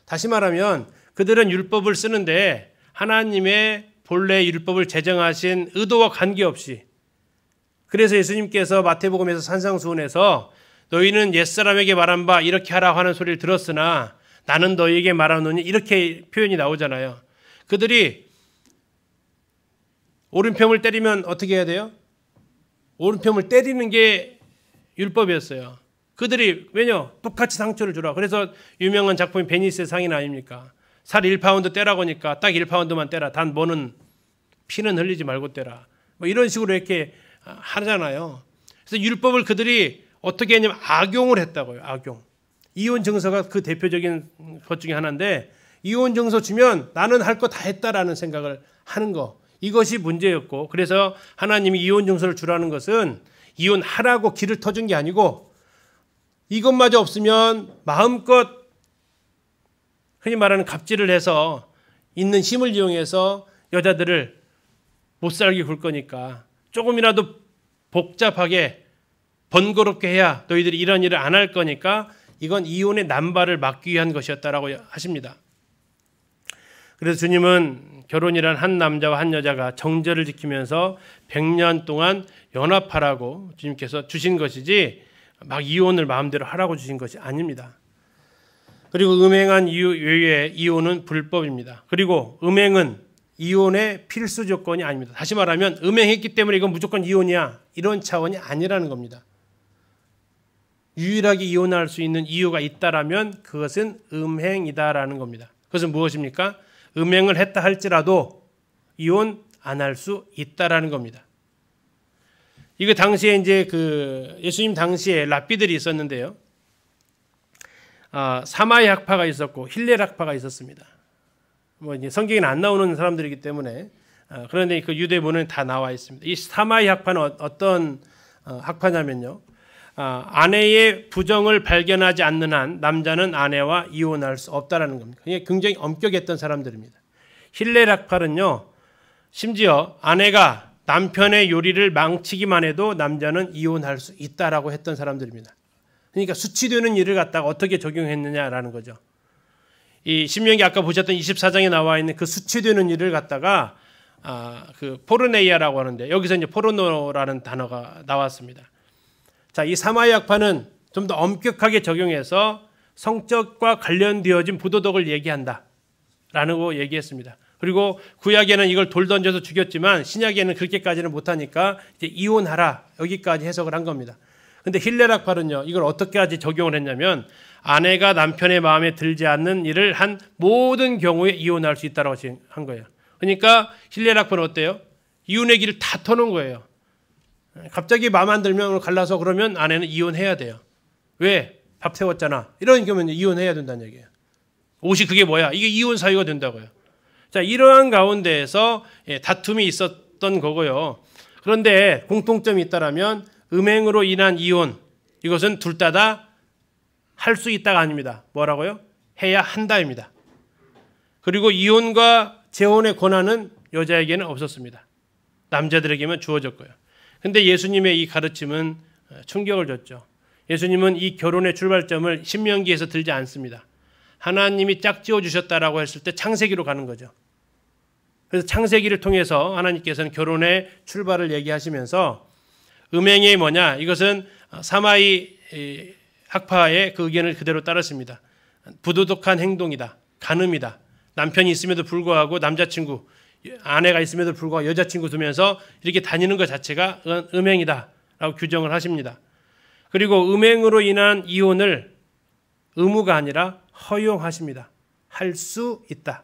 다시 말하면 그들은 율법을 쓰는데 하나님의 본래 율법을 제정하신 의도와 관계없이 그래서 예수님께서 마태복음에서 산상수훈에서 너희는 옛사람에게 말한 바 이렇게 하라고 하는 소리를 들었으나 나는 너희에게 말하노니 이렇게 표현이 나오잖아요. 그들이 오른편을 때리면 어떻게 해야 돼요? 오른편을 때리는 게 율법이었어요. 그들이 왜냐? 똑같이 상처를 주라. 그래서 유명한 작품이 베니스의 상인 아닙니까? 살 1파운드 떼라고 하니까 딱 1파운드만 떼라. 단 뭐는 피는 흘리지 말고 떼라. 뭐 이런 식으로 이렇게 하잖아요. 그래서 율법을 그들이 어떻게 했냐면 악용을 했다고요. 악용. 이혼 증서가 그 대표적인 것 중에 하나인데 이혼 증서 주면 나는 할 거 다 했다라는 생각을 하는 거. 이것이 문제였고 그래서 하나님이 이혼 증서를 주라는 것은 이혼하라고 길을 터준 게 아니고 이것마저 없으면 마음껏 흔히 말하는 갑질을 해서 있는 힘을 이용해서 여자들을 못 살게 굴 거니까 조금이라도 복잡하게 번거롭게 해야 너희들이 이런 일을 안 할 거니까 이건 이혼의 남발을 막기 위한 것이었다라고 하십니다. 그래서 주님은 결혼이란 한 남자와 한 여자가 정절을 지키면서 100년 동안 연합하라고 주님께서 주신 것이지 막 이혼을 마음대로 하라고 주신 것이 아닙니다. 그리고 음행한 이유 외에 이혼은 불법입니다. 그리고 음행은 이혼의 필수 조건이 아닙니다. 다시 말하면 음행했기 때문에 이건 무조건 이혼이야 이런 차원이 아니라는 겁니다. 유일하게 이혼할 수 있는 이유가 있다라면 그것은 음행이다라는 겁니다. 그것은 무엇입니까? 음행을 했다 할지라도 이혼 안 할 수 있다라는 겁니다. 이거 당시에 이제 그 예수님 당시에 랍비들이 있었는데요. 사마이 학파가 있었고 힐렐 학파가 있었습니다. 뭐 이제 성경에 안 나오는 사람들이기 때문에 그런데 그 유대문은 다 나와 있습니다. 이 사마이 학파는 어떤 학파냐면요. 아내의 부정을 발견하지 않는 한 남자는 아내와 이혼할 수 없다라는 겁니다. 굉장히 엄격했던 사람들입니다. 힐렐 학파는요. 심지어 아내가 남편의 요리를 망치기만 해도 남자는 이혼할 수 있다라고 했던 사람들입니다. 그러니까 수치되는 일을 갖다가 어떻게 적용했느냐라는 거죠. 이 신명기 아까 보셨던 24장에 나와 있는 그 수치되는 일을 갖다가 그 포르네이아라고 하는데 여기서 이제 포르노라는 단어가 나왔습니다. 자, 이 사마이악파는 좀 더 엄격하게 적용해서 성적과 관련되어진 부도덕을 얘기한다라는 거 얘기했습니다. 그리고 구약에는 이걸 돌 던져서 죽였지만 신약에는 그렇게까지는 못하니까 이제 이혼하라 여기까지 해석을 한 겁니다. 근데 힐레락파는요 이걸 어떻게까지 적용을 했냐면 아내가 남편의 마음에 들지 않는 일을 한 모든 경우에 이혼할 수 있다라고 한 거예요. 그러니까 힐레락파는 어때요? 이혼의 길을 다 터놓은 거예요. 갑자기 마음 안 들면 갈라서 그러면 아내는 이혼해야 돼요. 왜? 밥 태웠잖아. 이런 경우는 이혼해야 된다는 얘기예요. 옷이 그게 뭐야? 이게 이혼 사유가 된다고요. 자, 이러한 가운데에서 다툼이 있었던 거고요. 그런데 공통점이 있다라면 음행으로 인한 이혼, 이것은 둘 다 할 수 있다가 아닙니다. 뭐라고요? 해야 한다입니다. 그리고 이혼과 재혼의 권한은 여자에게는 없었습니다. 남자들에게만 주어졌고요. 근데 예수님의 이 가르침은 충격을 줬죠. 예수님은 이 결혼의 출발점을 신명기에서 들지 않습니다. 하나님이 짝지어 주셨다라고 했을 때 창세기로 가는 거죠. 그래서 창세기를 통해서 하나님께서는 결혼의 출발을 얘기하시면서 음행이 뭐냐? 이것은 사마이 학파의 그 의견을 그대로 따랐습니다. 부도덕한 행동이다. 간음이다. 남편이 있음에도 불구하고 남자친구, 아내가 있음에도 불구하고 여자친구 두면서 이렇게 다니는 것 자체가 음행이다라고 규정을 하십니다. 그리고 음행으로 인한 이혼을 의무가 아니라 허용하십니다. 할 수 있다.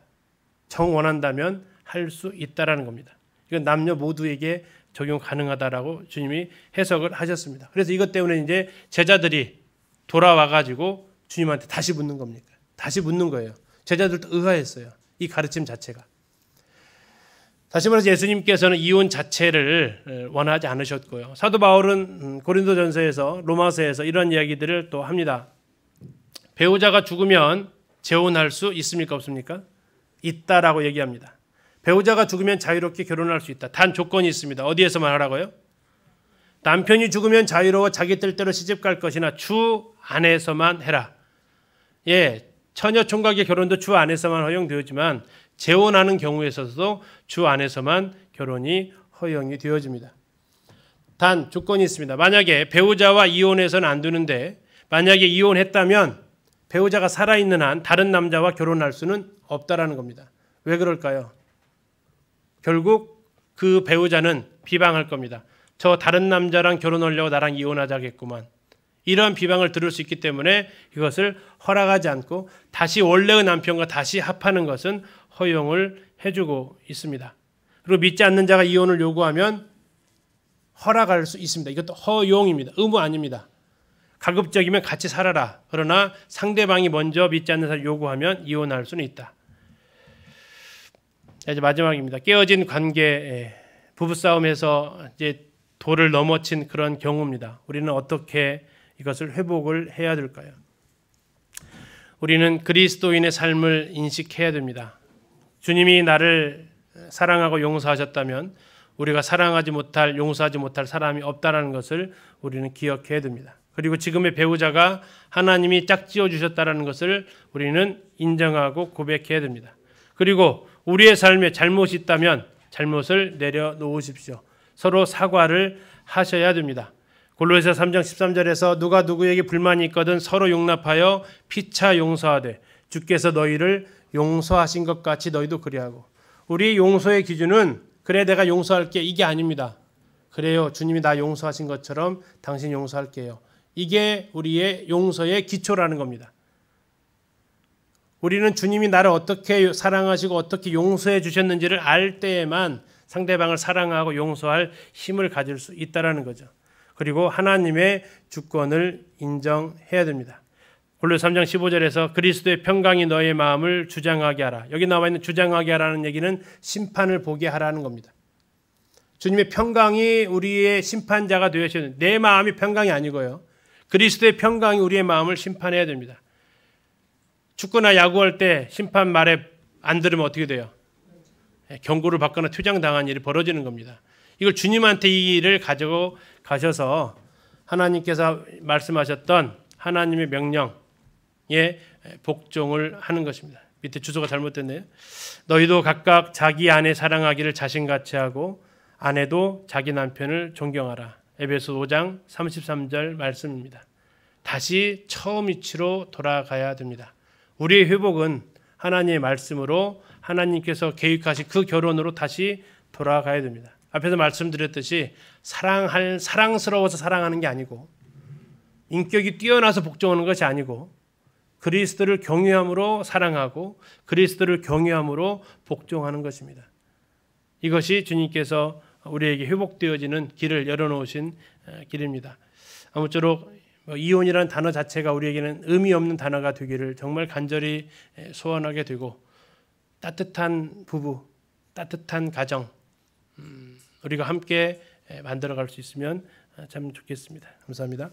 정 원한다면 할 수 있다라는 겁니다. 이건 남녀 모두에게 적용 가능하다라고 주님이 해석을 하셨습니다. 그래서 이것 때문에 이제 제자들이 돌아와 가지고 주님한테 다시 묻는 겁니까? 다시 묻는 거예요. 제자들도 의아했어요. 이 가르침 자체가. 다시 말해서 예수님께서는 이혼 자체를 원하지 않으셨고요. 사도 바울은 고린도전서에서 로마서에서 이런 이야기들을 또 합니다. 배우자가 죽으면 재혼할 수 있습니까? 없습니까? 있다라고 얘기합니다. 배우자가 죽으면 자유롭게 결혼할 수 있다. 단 조건이 있습니다. 어디에서만 하라고요? 남편이 죽으면 자유로워 자기 뜻대로 시집 갈 것이나 주 안에서만 해라. 예, 처녀 총각의 결혼도 주 안에서만 허용되었지만 재혼하는 경우에 있어서도 주 안에서만 결혼이 허용이 되어집니다. 단 조건이 있습니다. 만약에 배우자와 이혼해서는 안 되는데 만약에 이혼했다면 배우자가 살아있는 한 다른 남자와 결혼할 수는 없다라는 겁니다. 왜 그럴까요? 결국 그 배우자는 비방할 겁니다. 저 다른 남자랑 결혼하려고 나랑 이혼하자겠구만. 이러한 비방을 들을 수 있기 때문에 이것을 허락하지 않고 다시 원래의 남편과 다시 합하는 것은 허용을 해주고 있습니다. 그리고 믿지 않는 자가 이혼을 요구하면 허락할 수 있습니다. 이것도 허용입니다. 의무 아닙니다. 가급적이면 같이 살아라. 그러나 상대방이 먼저 믿지 않는 사람을 요구하면 이혼할 수는 있다. 이제 마지막입니다. 깨어진 관계, 부부싸움에서 이제 도를 넘어친 그런 경우입니다. 우리는 어떻게 이것을 회복을 해야 될까요? 우리는 그리스도인의 삶을 인식해야 됩니다. 주님이 나를 사랑하고 용서하셨다면 우리가 사랑하지 못할, 용서하지 못할 사람이 없다는 것을 우리는 기억해야 됩니다. 그리고 지금의 배우자가 하나님이 짝지어 주셨다는 것을 우리는 인정하고 고백해야 됩니다. 그리고 우리의 삶에 잘못이 있다면 잘못을 내려놓으십시오. 서로 사과를 하셔야 됩니다. 골로새서 3장 13절에서 누가 누구에게 불만이 있거든 서로 용납하여 피차 용서하되 주께서 너희를 용서하신 것 같이 너희도 그리하고. 우리 용서의 기준은 그래 내가 용서할게 이게 아닙니다. 그래요 주님이 나 용서하신 것처럼 당신 용서할게요. 이게 우리의 용서의 기초라는 겁니다. 우리는 주님이 나를 어떻게 사랑하시고 어떻게 용서해 주셨는지를 알 때에만 상대방을 사랑하고 용서할 힘을 가질 수 있다는 거죠. 그리고 하나님의 주권을 인정해야 됩니다. 골로새 3장 15절에서 그리스도의 평강이 너의 마음을 주장하게 하라. 여기 나와 있는 주장하게 하라는 얘기는 심판을 보게 하라는 겁니다. 주님의 평강이 우리의 심판자가 되어주시는 내 마음이 평강이 아니고요. 그리스도의 평강이 우리의 마음을 심판해야 됩니다. 축구나 야구할 때 심판 말에 안 들으면 어떻게 돼요? 경고를 받거나 퇴장당한 일이 벌어지는 겁니다. 이걸 주님한테 이 일을 가지고 가셔서 하나님께서 말씀하셨던 하나님의 명령에 복종을 하는 것입니다. 밑에 주소가 잘못됐네요. 너희도 각각 자기 아내 사랑하기를 자신같이 하고 아내도 자기 남편을 존경하라. 에베소 5장 33절 말씀입니다. 다시 처음 위치로 돌아가야 됩니다. 우리의 회복은 하나님의 말씀으로 하나님께서 계획하신 그 결혼으로 다시 돌아가야 됩니다. 앞에서 말씀드렸듯이 사랑스러워서 사랑하는 게 아니고 인격이 뛰어나서 복종하는 것이 아니고 그리스도를 경외함으로 사랑하고 그리스도를 경외함으로 복종하는 것입니다. 이것이 주님께서 우리에게 회복되어지는 길을 열어놓으신 길입니다. 아무쪼록 이혼이라는 단어 자체가 우리에게는 의미 없는 단어가 되기를 정말 간절히 소원하게 되고 따뜻한 부부, 따뜻한 가정 우리가 함께 만들어갈 수 있으면 참 좋겠습니다. 감사합니다.